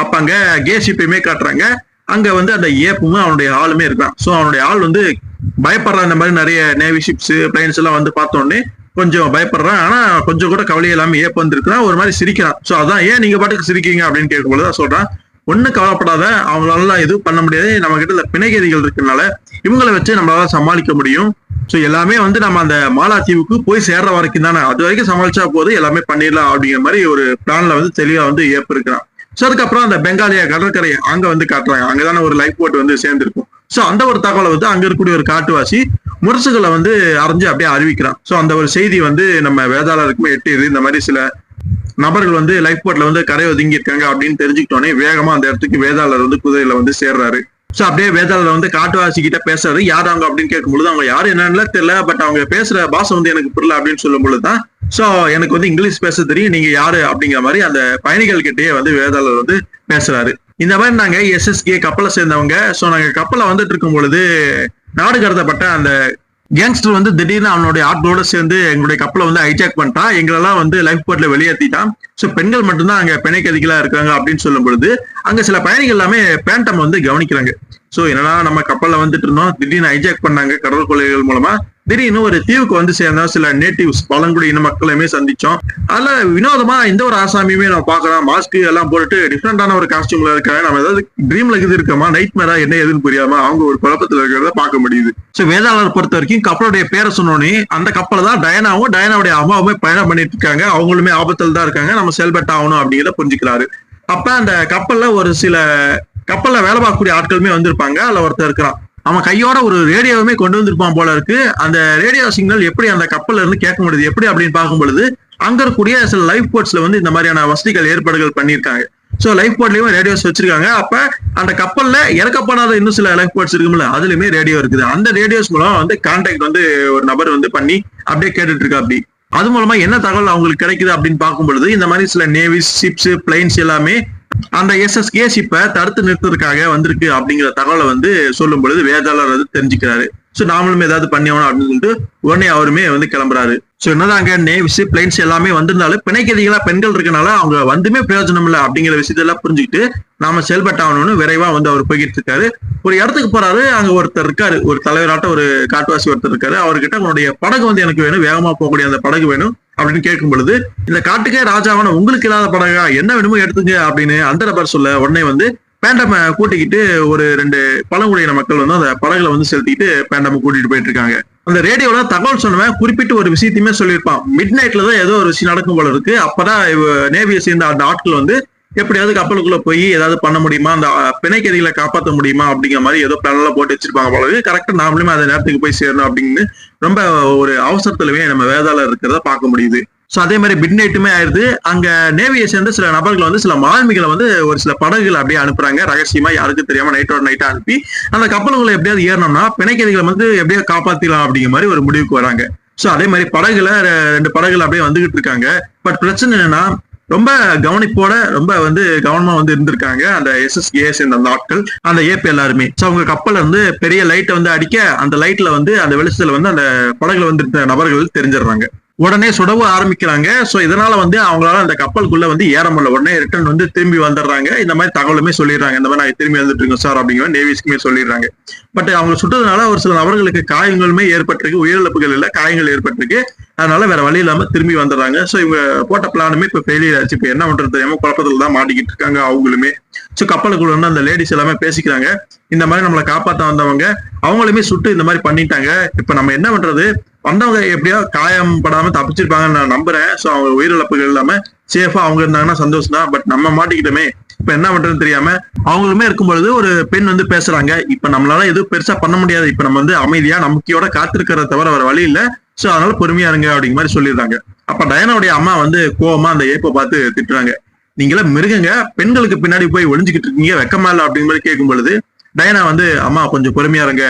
B: அப்ப அங்க கே ஷிப்பையுமே காட்டுறாங்க. அங்க வந்து அந்த ஏப்புமே அவனுடைய ஆளுமே இருக்கான். சோ அவனுடைய ஆள் வந்து பயப்படுறான், இந்த மாதிரி நிறைய நேவி ஷிப்ஸ் பிளைன்ஸ் எல்லாம் வந்து பார்த்தோன்னே கொஞ்சம் பயப்படுறான். ஆனா கொஞ்சம் கூட கவலை இல்லாம ஏப் வந்திருக்கிறான், ஒரு மாதிரி சிரிக்கிறான். சோ அதான் ஏன் நீங்க பாட்டுக்கு சிரிக்கீங்க அப்படின்னு கேட்கும்போது சொல்றான், ஒன்னும் கவலைப்படாத, அவங்களால எதுவும் பண்ண முடியாது, நம்ம கிட்ட இந்த பிணைக்கைதிகள் இருக்கனால இவங்களை வச்சு நம்மளால சமாளிக்க முடியும். சோ எல்லாமே வந்து நம்ம அந்த மாலாத்தீவுக்கு போய் சேர்ற வரைக்கும் தானே, அது வரைக்கும் சமாளிச்சா போது எல்லாமே பண்ணிடலாம் அப்படிங்கிற மாதிரி ஒரு பிளான்ல வந்து தெளிவா வந்து ஏப் இருக்கிறான். சோ அதுக்கப்புறம் அந்த பெங்காலியா கடற்கரை அங்க வந்து காட்டுறாங்க, அங்கதானே ஒரு லைஃப் போட் வந்து சேர்ந்திருக்கும். சோ அந்த ஒரு தகவலை வந்து அங்க இருக்கக்கூடிய ஒரு காட்டுவாசி முரசுகளை வந்து அரைஞ்சு அப்படியே அறிவிக்கிறான். சோ அந்த ஒரு செய்தி வந்து நம்ம வேதாளருக்குமே எட்டியது. இந்த மாதிரி சில நபர்கள் வந்து லைஃப் போட்ல வந்து கரை ஒதுங்கி இருக்காங்க அப்படின்னு தெரிஞ்சுக்கிட்டோன்னே வேகமா அந்த இடத்துக்கு வேதாளர் வந்து குதிரையில வந்து சேர்றாரு. சோ அப்படியே வேதாளர் வந்து காட்டுவாசி கிட்ட பேசுறாரு, யார் அவங்க அப்படின்னு கேட்கும்பொழுது அவங்க யாரு என்னன்னு தெரியல, பட் அவங்க பேசுற பாஷை வந்து எனக்கு புரியல அப்படின்னு சொல்லும் பொழுதுதான், சோ எனக்கு வந்து இங்கிலீஷ் பேச தெரியும், நீங்க யாரு அப்படிங்கிற மாதிரி அந்த பயணிகள் கிட்டேயே வந்து வேதாளர் வந்து பேசுறாரு. இந்த மாதிரி நாங்க எஸ்எஸ்கே கப்பலை சேர்ந்தவங்க, சோ நாங்க கப்பலை வந்துட்டு இருக்கும் பொழுது நாடு கடத்தப்பட்ட அந்த கேங்ஸ்டர் வந்து திடீர்னு அவனுடைய ஆட்களோட சேர்ந்து எங்களுடைய கப்பலை வந்து ஹைஜாக் பண்ணிட்டான், எங்களெல்லாம் வந்து லைஃப் போட்ல வெளியேற்றிட்டான். ஸோ பெண்கள் மட்டும்தான் அங்க பிணைக்கதிகளா இருக்காங்க அப்படின்னு சொல்லும் பொழுது அங்க சில பயணிகள் எல்லாமே பேண்டம் வந்து கவனிக்கிறாங்க. ஸோ என்னன்னா நம்ம கப்பல்ல வந்துட்டு இருந்தோம், திடீர்னு ஹைஜாக் பண்ணாங்க கடல் கொள்ளைகள் மூலமா. திடீர்னு ஒரு தீவுக்கு வந்து சேர்ந்த சில நேட்டிவ்ஸ் பழங்குடி இன மக்களுமே சந்திச்சோம். அதுல வினோதமா இந்த ஒரு ஆசாமியுமே நம்ம பாக்குறோம், மாஸ்க் எல்லாம் போட்டுட்டு டிஃப்ரெண்டான ஒரு காஸ்டியூம்ல இருக்காங்க. நம்ம ஏதாவது ட்ரீம்ல இது இருக்கோமா, நைட் மேரா என்ன எதுன்னு புரியாம அவங்க ஒரு குழப்பத்துல இருக்கிறத பார்க்க முடியுது. சோ வேதாளர் பொறுத்த வரைக்கும் கப்பலுடைய பேரை சொன்னோடனே அந்த கப்பலை தான் டயனாவும் டயனாவுடைய அம்மாவுமே பயணம் பண்ணிட்டு இருக்காங்க. அவங்களுமே ஆபத்தில் தான் இருக்காங்க, நம்ம செயல்பட்டு ஆகணும் அப்படிங்கிறத புரிஞ்சுக்கிறாரு. அப்ப அந்த கப்பல்ல ஒரு சில கப்பல்ல வேலை பார்க்கக்கூடிய ஆட்களுமே வந்திருப்பாங்க. அதுல ஒருத்தர் இருக்கிறான், அவன் கையோட ஒரு ரேடியோவுமே கொண்டு வந்திருப்பான் போல இருக்கு. அந்த ரேடியோ சிக்னல் எப்படி அந்த கப்பல்ல இருந்து கேட்க முடியுது எப்படி அப்படின்னு பார்க்கும் பொழுது அங்க இருக்கக்கூடிய சில லைஃப் போர்ட்ஸ்ல வந்து இந்த மாதிரியான வசதிகள் ஏற்பாடுகள் பண்ணியிருக்காங்க. ஸோ லைஃப் போர்ட்லயும் ரேடியோஸ் வச்சிருக்காங்க. அப்ப அந்த கப்பல்ல இறக்கப்படாத இன்னும் சில லைஃப் போர்ட்ஸ் இருக்கும்ல, அதுலயுமே ரேடியோ இருக்குது. அந்த ரேடியோஸ் மூலம் வந்து கான்டாக்ட் வந்து ஒரு நபர் வந்து பண்ணி அப்படியே கேட்டுட்டு இருக்கா. அப்படி அது மூலமா என்ன தகவல் அவங்களுக்கு கிடைக்குது அப்படின்னு பார்க்கும் பொழுது இந்த மாதிரி சில நேவிஸ், ஷிப்ஸ், பிளைன்ஸ் எல்லாமே அந்த எஸ்எஸ்கே ஷிப்பை தடுத்து நிறுத்துறதுக்காக வந்திருக்கு அப்படிங்கிற தகவலை வந்து சொல்லும் பொழுது வேதாளர் வந்து தெரிஞ்சுக்கிறாரு. சோ நாமளும் ஏதாவது பண்ணியோம் அப்படின்னு சொல்லிட்டு உடனே அவருமே வந்து கிளம்புறாரு. சோ என்னதாங்க நேவிஸ், பிளைன்ஸ் எல்லாமே வந்திருந்தாலும் பிணைக்கதிகளா பெண்கள் இருக்கனால அவங்க வந்துமே பிரயோஜனம் இல்லை அப்படிங்கிற விஷயத்தெல்லாம் புரிஞ்சுக்கிட்டு நாம செயல்பட்டாகணும்னு விரைவா வந்து அவர் போய்கிட்டு இருக்காரு. ஒரு இடத்துக்கு போறாரு, அங்க ஒருத்தர் இருக்காரு, ஒரு தலைவராட்ட ஒரு காட்டுவாசி ஒருத்தர் இருக்காரு. அவர்கிட்ட அவனுடைய படகு வந்து எனக்கு வேணும், வேகமா போகக்கூடிய அந்த படகு வேணும் அப்படின்னு கேட்கும் பொழுது இந்த காட்டுக்கே ராஜாவான உங்களுக்கு இல்லாத படகா, என்ன வேணுமோ எடுத்துங்க அப்படின்னு அந்த நபர் சொல்ல உடனே வந்து பேண்டம கூட்டிக்கிட்டு ஒரு 2 பழங்குடியின மக்கள் வந்து அந்த படகுல வந்து செலுத்திட்டு பேண்டம கூட்டிட்டு போயிட்டு இருக்காங்க. அந்த ரேடியோல தகவல் சொன்னவன் குறிப்பிட்டு ஒரு விஷயத்தையுமே சொல்லியிருப்பான், மிட் நைட்ல தான் ஏதோ ஒரு விஷயம் நடக்கும் போல இருக்கு. அப்பதான் நேவியை சேர்ந்த அந்த ஆட்கள் வந்து எப்படியாவது கப்பலுக்குள்ள போய் ஏதாவது பண்ண முடியுமா, அந்த பிணைக்கதிகளை காப்பாற்ற முடியுமா அப்படிங்கிற மாதிரி ஏதோ பிளான் எல்லாம் போட்டு வச்சிருப்பாங்க போல இருக்கு. கரெக்டா நாமளுமே அந்த நேரத்துக்கு போய் சேரணும் அப்படின்னு ரொம்ப ஒரு அவசரத்துலவே நம்ம வேதாளர் இருக்கிறத பார்க்க முடியுது. சோ அதே மாதிரி மிட் நைட்டுமே ஆயிருது. அங்க நேவியை சேர்ந்து சில நபர்கள் வந்து சில மாலுமிகளை வந்து ஒரு சில படகுகள் அப்படியே அனுப்புறாங்க ரகசியமா, யாருக்கும் தெரியாம நைட்டோட நைட்டா அனுப்பி அந்த கப்பலுக்குள்ள எப்படியாவது ஏறணும்னா பிணைக்கதிகளை வந்து எப்படியாவது காப்பாத்திக்கலாம் அப்படிங்கிற மாதிரி ஒரு முடிவுக்கு வராங்க. சோ அதே மாதிரி படகுல 2 படகுகள் அப்படியே வந்துகிட்டு இருக்காங்க. பட் பிரச்சனை என்னன்னா ரொம்ப கவனிப்போட ரொம்ப வந்து கவனமா வந்து இருந்திருக்காங்க அந்த எஸ்எஸ்கே சேர்ந்த அந்த ஆட்கள், அந்த ஏபி எல்லாருமே. சோ அவங்க கப்பல்ல வந்து பெரிய லைட்டை வந்து அடிக்க அந்த லைட்ல வந்து அந்த வெளிச்சத்துல வந்து அந்த படகுல வந்து நபர்கள் தெரிஞ்சிடறாங்க. உடனே சுடவும் ஆரம்பிக்கிறாங்க. சோ இதனால வந்து அவங்களால அந்த கப்பலுக்குள்ள வந்து ஏற முடியல. உடனே ரிட்டர்ன் வந்து திரும்பி வந்துடுறாங்க. இந்த மாதிரி தகவலுமே சொல்லிடுறாங்க, இந்த மாதிரி நான் திரும்பி வந்துட்டு இருக்கோம் சார் அப்படிங்கிற நேவிஸ்க்குமே சொல்லிடுறாங்க. பட் அவங்க சுட்டதுனால ஒரு சில நபர்களுக்கு காயங்களுமே ஏற்பட்டிருக்கு, உயிரிழப்புகள் இல்ல, காயங்கள் ஏற்பட்டிருக்கு. அதனால வேற வழி இல்லாம திரும்பி வந்துடுறாங்க. சோ இவங்க போட்ட பிளானுமே இப்ப ஃபெயிலியர் ஆச்சு. இப்ப என்ன பண்றது தெரியாம குழப்பத்துல தான் மாட்டிக்கிட்டு இருக்காங்க அவங்களுமே. சோ கப்பலுக்குள்ள வந்து அந்த லேடிஸ் எல்லாமே பேசிக்கிறாங்க, இந்த மாதிரி நம்மளை காப்பாத்த வந்தவங்க அவங்களுமே சுட்டு இந்த மாதிரி பண்ணிட்டாங்க, இப்ப நம்ம என்ன பண்றது, வந்தவங்க எப்படியோ காயம் படாம தப்பிச்சிருப்பாங்கன்னு நான் நம்புறேன். சோ அவங்க உயிரிழப்புகள் இல்லாம சேஃபா அவங்க இருந்தாங்கன்னா சந்தோஷம் தான். பட் நம்ம மாட்டிக்கிட்டோமே, இப்ப என்ன பண்றதுன்னு தெரியாம அவங்களுமே இருக்கும் பொழுது ஒரு பெண் வந்து பேசுறாங்க, இப்ப நம்மளால எதுவும் பெருசா பண்ண முடியாது, இப்ப நம்ம வந்து அமைதியா நம்பிக்கையோட காத்திருக்கிறத தவிர வேற வழி இல்ல, சோ அதனால பொறுமையா இருங்க அப்படிங்கிற மாதிரி சொல்லிடுறாங்க. அப்ப டயனாவுடைய அம்மா வந்து கோவமா அந்த ஏப்பை பார்த்து திட்டுறாங்க, நீங்களா மிருகங்க, பெண்களுக்கு பின்னாடி போய் ஒளிஞ்சுக்கிட்டு இருக்கீங்க, வெக்கமா இல்ல அப்படிங்கிற மாதிரி கேட்கும் பொழுது டயனா வந்து அம்மா கொஞ்சம் பொறுமையா இருங்க,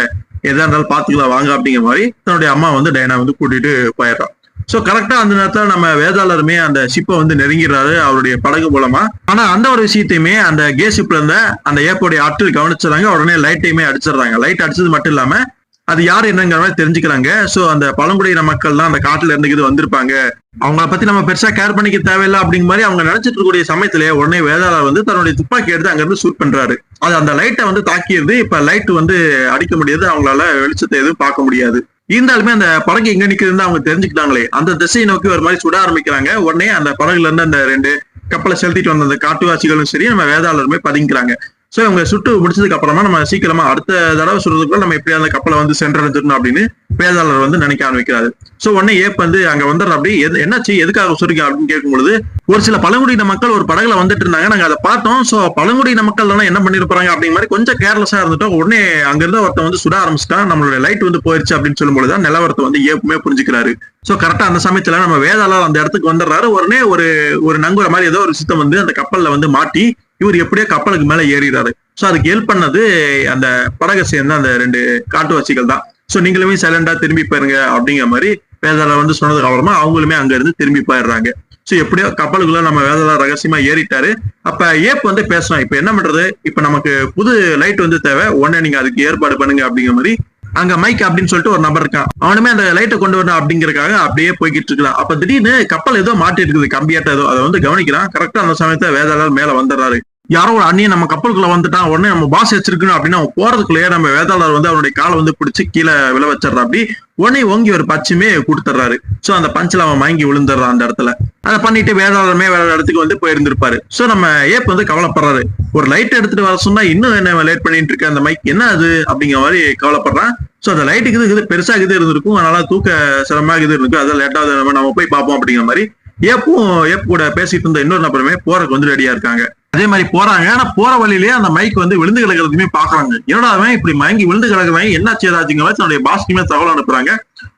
B: எதா இருந்தாலும் பாத்துக்கலாம் வாங்க அப்படிங்கிற மாதிரி தன்னுடைய அம்மா வந்து டயனா வந்து கூட்டிட்டு போயிடுறான். சோ கரெக்டா அந்த நேரத்துல நம்ம வேதாளருமே அந்த ஷிப்பை வந்து நெருங்கிறாரு அவருடைய படகு மூலமா. ஆனா அந்த ஒரு விஷயத்தையுமே அந்த கே ஷிப்ல இருந்த அந்த ஏப்போடைய ஆட்கள் கவனிச்சிடறாங்க. உடனே லைட்டையுமே அடிச்சிடறாங்க. லைட் அடிச்சது மட்டும் இல்லாம அது யாரு என்னங்கிற மாதிரி தெரிஞ்சுக்கிறாங்க. சோ அந்த பழங்குடியின மக்கள் தான் அந்த காட்டுல இருந்துக்கிட்டு வந்திருப்பாங்க, அவங்கள பத்தி நம்ம பெருசா கேர் பண்ணிக்க தேவையில்லை அப்படிங்கிற மாதிரி அவங்க நினைச்சிட்டு இருக்கக்கூடிய சமயத்திலேயே உடனே வேதாளர் வந்து தன்னுடைய துப்பாக்கி எடுத்து அங்க இருந்து ஷூட் பண்றாரு. அது அந்த லைட்டை வந்து தாக்கிடுது. இப்ப லைட் வந்து அடிக்க முடியாது, அவங்களால வெளிச்சத்தை எதுவும் பார்க்க முடியாது. இருந்தாலுமே அந்த படகு எங்க நிக்குதுன்னு அவங்க தெரிஞ்சுக்கிட்டாங்களே, அந்த திசையை நோக்கி ஒரு மாதிரி சுட ஆரம்பிக்கிறாங்க. உடனே அந்த படகுல இருந்து அந்த 2 கப்பலை செலுத்திட்டு வந்த அந்த காட்டுவாசிகளும் சரி நம்ம வேதாளருமே பதுங்கிக்கிறாங்க. சோ இவங்க சுட்டு முடிச்சதுக்கு அப்புறமா நம்ம சீக்கிரமா அடுத்த தடவை சுடுறதுக்குள்ள நம்ம எப்படியா அந்த கப்பலை வந்து சென்றடைஞ்சிடணும் அப்படின்னு வேதாளர் வந்து நினைக்க ஆரம்பிக்கிறாரு. சோ உடனே ஏப் வந்து அங்க வந்துடுற அப்படி என்னாச்சு எதுக்காக சுருங்க அப்படின்னு கேட்கும் பொழுது ஒரு சில பழங்குடியின மக்கள் ஒரு படகுல வந்துட்டு இருந்தாங்க, நாங்க அதை பார்த்தோம். சோ பழங்குடியின மக்கள் என்ன பண்ணிருப்பாங்க அப்படிங்கிற மாதிரி கொஞ்சம் கேர்லெஸ்ஸா இருந்துட்டோம். உடனே அங்க இருந்த ஒருத்தன் வந்து சுட ஆரம்பிச்சிட்டான், நம்மளுடைய லைட் வந்து போயிருச்சு அப்படின்னு சொல்லும் பொழுதுதான் நிலவரத்தை வந்து ஏப்புமே புரிஞ்சுக்கிறாரு. சோ கரெக்டா அந்த சமயத்துல நம்ம வேதாளர் அந்த இடத்துக்கு வந்துடுறாரு. உடனே ஒரு நங்குற மாதிரி ஏதோ ஒரு சித்தம் வந்து அந்த கப்பல்ல வந்து மாட்டி இவர் எப்படியோ கப்பலுக்கு மேல ஏறிறாரு. சோ அதுக்கு ஹெல்ப் பண்ணது அந்த படகை சேர்ந்த அந்த 2 காட்டுவாசிகள் தான். சோ நீங்களுமே சைலண்டா திரும்பி போயிருங்க அப்படிங்கிற மாதிரி வேதாளர் வந்து சொன்னதுக்கு அப்புறமா அவங்களுமே அங்க இருந்து திரும்பி போயிடுறாங்க. சோ எப்படியோ கப்பலுக்குள்ள நம்ம வேதாளர் ரகசியமா ஏறிட்டாரு. அப்ப ஏப் வந்து பேசலாம், இப்ப என்ன பண்றது, இப்ப நமக்கு புது லைட் வந்து தேவை, உடனே நீங்க அதுக்கு ஏற்பாடு பண்ணுங்க அப்படிங்கிற மாதிரி அங்க மைக் அப்படின்னு சொல்லிட்டு ஒரு நபர் இருக்கான். அவனுமே அந்த லைட்டை கொண்டு வரணும் அப்படிங்கறக்காக அப்படியே போய்கிட்டு இருக்கான். அப்ப திடீர்னு கப்பல் ஏதோ மாட்டி இருக்குது, கம்பியாட்ட ஏதோ. அதை வந்து கவனிக்கிறான். கரெக்டா அந்த சமயத்துல வேதாளர் மேல வந்துடுறாரு. யாரோ ஒரு அண்ணியை நம்ம கப்பலுக்குள்ள வந்துட்டான், உடனே நம்ம பாஸ் வச்சிருக்கணும் அப்படின்னு அவன் போறதுக்குள்ளேயே நம்ம வேதாளர் வந்து அவனுடைய காலை வந்து பிடிச்சி கீழே விழ வச்சிடறா. அப்படி உடனே ஓங்கி ஒரு பச்சுமே கொடுத்துட்றாரு. சோ அந்த பஞ்சில அவன் மயங்கி விழுந்துடுறான் அந்த இடத்துல. அதை பண்ணிட்டு வேதாளருமே வேற இடத்துக்கு வந்து போயிருந்திருப்பாரு. சோ நம்ம ஏப் வந்து கவலைப்படுறாரு. ஒரு லைட் எடுத்துட்டு வர சொன்னா இன்னும் என்ன லேட் பண்ணிட்டு இருக்க, அந்த மைக் என்ன அது அப்படிங்கிற மாதிரி கவலைப்படுறான். சோ அந்த லைட்டுக்கு இது பெருசா இது இருந்திருக்கும், அதனால தூக்க சிரமமா இது இருக்கும், அதான் லேட்டாவது நம்ம போய் பார்ப்போம் அப்படிங்கிற மாதிரி ஏப் கூட பேசிட்டு இருந்த இன்னொரு நபருமே போறதுக்கு வந்து ரெடியா இருக்காங்க. அதே மாதிரி போறாங்க. ஆனா போற வழியிலேயே அந்த மைக் வந்து விழுந்து கிடக்கிறதுமே பாக்குறாங்க. என்னடா அவன் இப்படி மயங்கி விழுந்து கிடக்குறவன் என்னாச்சு ஏதாச்சுங்கிற மாதிரி தன்னுடைய பாஸ்க்குமே தகவல் அனுப்புறாங்க.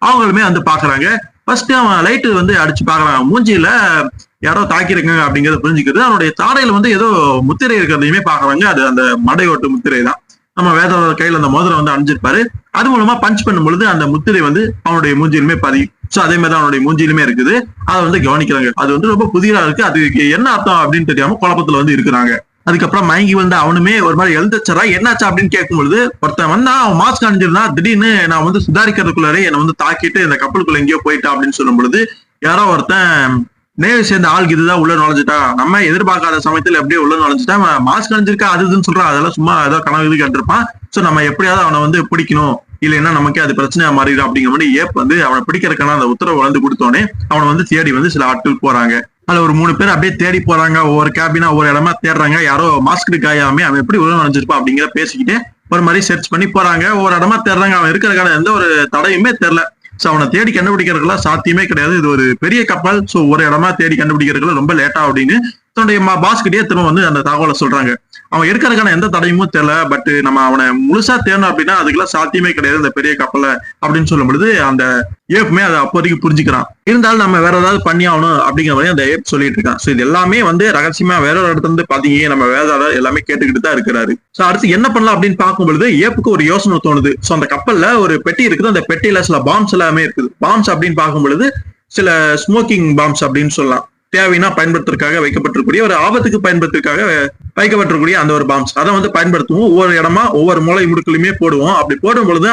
B: அவங்களுமே வந்து பாக்குறாங்க. ஃபர்ஸ்ட் அவன் லைட்டு வந்து அடிச்சு பாக்குறான். மூஞ்சியில யாரோ தாக்கிருக்காங்க அப்படிங்கறத புரிஞ்சுக்கிறது. அவனுடைய தாடையில வந்து ஏதோ முத்திரை இருக்கிறதையுமே பாக்குறாங்க. அது அந்த மடையோட்டு முத்திரை தான். நம்ம வேதாளர் கையில அந்த மோதிரம் வந்து அணிஞ்சிருப்பாரு. அது மூலமா பஞ்ச் பண்ணும் பொழுது அந்த முத்திரை வந்து அவனுடைய மூஞ்சியிலுமே பதியும். சோ அதே மாதிரி அவனுடைய மூஞ்சியிலுமே இருக்குது. அதை வந்து கவனிக்கிறாங்க. அது வந்து ரொம்ப புதியதா இருக்கு. அதுக்கு என்ன அர்த்தம் அப்படின்னு தெரியாம குழப்பத்துல வந்து இருக்கிறாங்க. அதுக்கப்புறம் மயங்கி வந்து அவனுமே ஒரு மாதிரி எழுந்துச்சரா என்னாச்சா அப்படின்னு கேட்கும் பொழுது ஒருத்தன் வந்தா, அவன் மாஸ்க் அணிஞ்சிருந்தா, திடீர்னு நான் வந்து சுதாரிக்கிறதுக்குள்ளாரே என்னை வந்து தாக்கிட்டு இந்த கப்பலுக்குள்ள எங்கேயோ போயிட்டான் அப்படின்னு சொல்லும் பொழுது யாரோ ஒருத்தன் நேவை சேர்ந்த ஆளுக்கு இதுதான் உள்ள நுழைஞ்சிட்டா, நம்ம எதிர்பார்க்காத சமயத்துல எப்படியோ உள்ள நுழைஞ்சிட்டா, மாஸ்க் அணிஞ்சிருக்கா அது இதுன்னு சொல்றான். அதெல்லாம் சும்மா ஏதோ கனவு கேட்டிருப்பான். சோ நம்ம எப்படியாவது அவனை வந்து பிடிக்கணும், இல்லைன்னா நமக்கே அது பிரச்சனையா மாறிடும் அப்படிங்கிற மாதிரி ஏப் வந்து அவனை பிடிக்கிறதுக்கான அந்த உத்தரவு வந்து கொடுத்தோடனே அவனை வந்து தேடி வந்து சில ஆட்கள் போறாங்க. அதுல ஒரு 3 பேர் அப்படியே தேடி போறாங்க. ஒவ்வொரு கேபினா ஒவ்வொரு இடமா தேடுறாங்க. யாரோ மாஸ்க் காயாமே அவன் எப்படி உள்ள நுழைஞ்சிருப்பான் அப்படிங்கிற பேசிக்கிட்டே ஒரு மாதிரி சர்ச் பண்ணி போறாங்க. ஒவ்வொரு இடமா தேடுறாங்க. அவன் இருக்கிறதுக்கான எந்த ஒரு தடையுமே தெரியல. சோ அவனை தேடி கண்டுபிடிக்கிறதுக்குலாம் சாத்தியமே கிடையாது. இது ஒரு பெரிய கப்பல். சோ ஒரு இடமா தேடி கண்டுபிடிக்கிறதுக்குள்ள ரொம்ப லேட்டா அப்படின்னு தன்னுடைய பாஸ்கிட்டே திரும்ப வந்து அந்த தகவலை சொல்றாங்க. அவன் இருக்கிறதுக்கான எந்த தடையுமும் தெரியல. பட் நம்ம அவனை முழுசா தேடணும் அப்படின்னா அதுக்கெல்லாம் சாத்தியமே கிடையாது இந்த பெரிய கப்பலை அப்படின்னு சொல்லும் பொழுது அந்த ஏப்புமே அதை அப்போதைக்கு புரிஞ்சுக்கிறான். இருந்தாலும் நம்ம வேற ஏதாவது பண்ணி ஆகணும் அப்படிங்கிற மாதிரி அந்த ஏப் சொல்லிட்டு இருக்கான். சோ இது எல்லாமே வந்து ரகசியமா வேற ஒரு இடத்துல இருந்து பாத்தீங்க நம்ம வேதாளர் எல்லாமே கேட்டுக்கிட்டு தான் இருக்கிறாரு. சோ அடுத்து என்ன பண்ணலாம் அப்படின்னு பார்க்கும் பொழுது ஏப்புக்கு ஒரு யோசனை தோணுது. சோ அந்த கப்பல்ல ஒரு பெட்டி இருக்குது. அந்த பெட்டியில சில பாம்ஸ் எல்லாமே இருக்குது. பாம்ஸ் அப்படின்னு பார்க்கும் பொழுது சில ஸ்மோக்கிங் பாம்ஸ் அப்படின்னு சொல்லலாம். தேவைன்னா பயன்படுத்துறதுக்காக வைக்கப்பட்டிருக்கூடிய ஒரு ஆபத்துக்கு பயன்படுத்துறதுக்காக வைக்கப்பட்டிருக்கூடிய அந்த ஒரு பாம்ஸ் அதை வந்து பயன்படுத்துவோம். ஒவ்வொரு இடமா ஒவ்வொரு மூளை முடுக்கலுமே போடுவோம். அப்படி போடும் பொழுது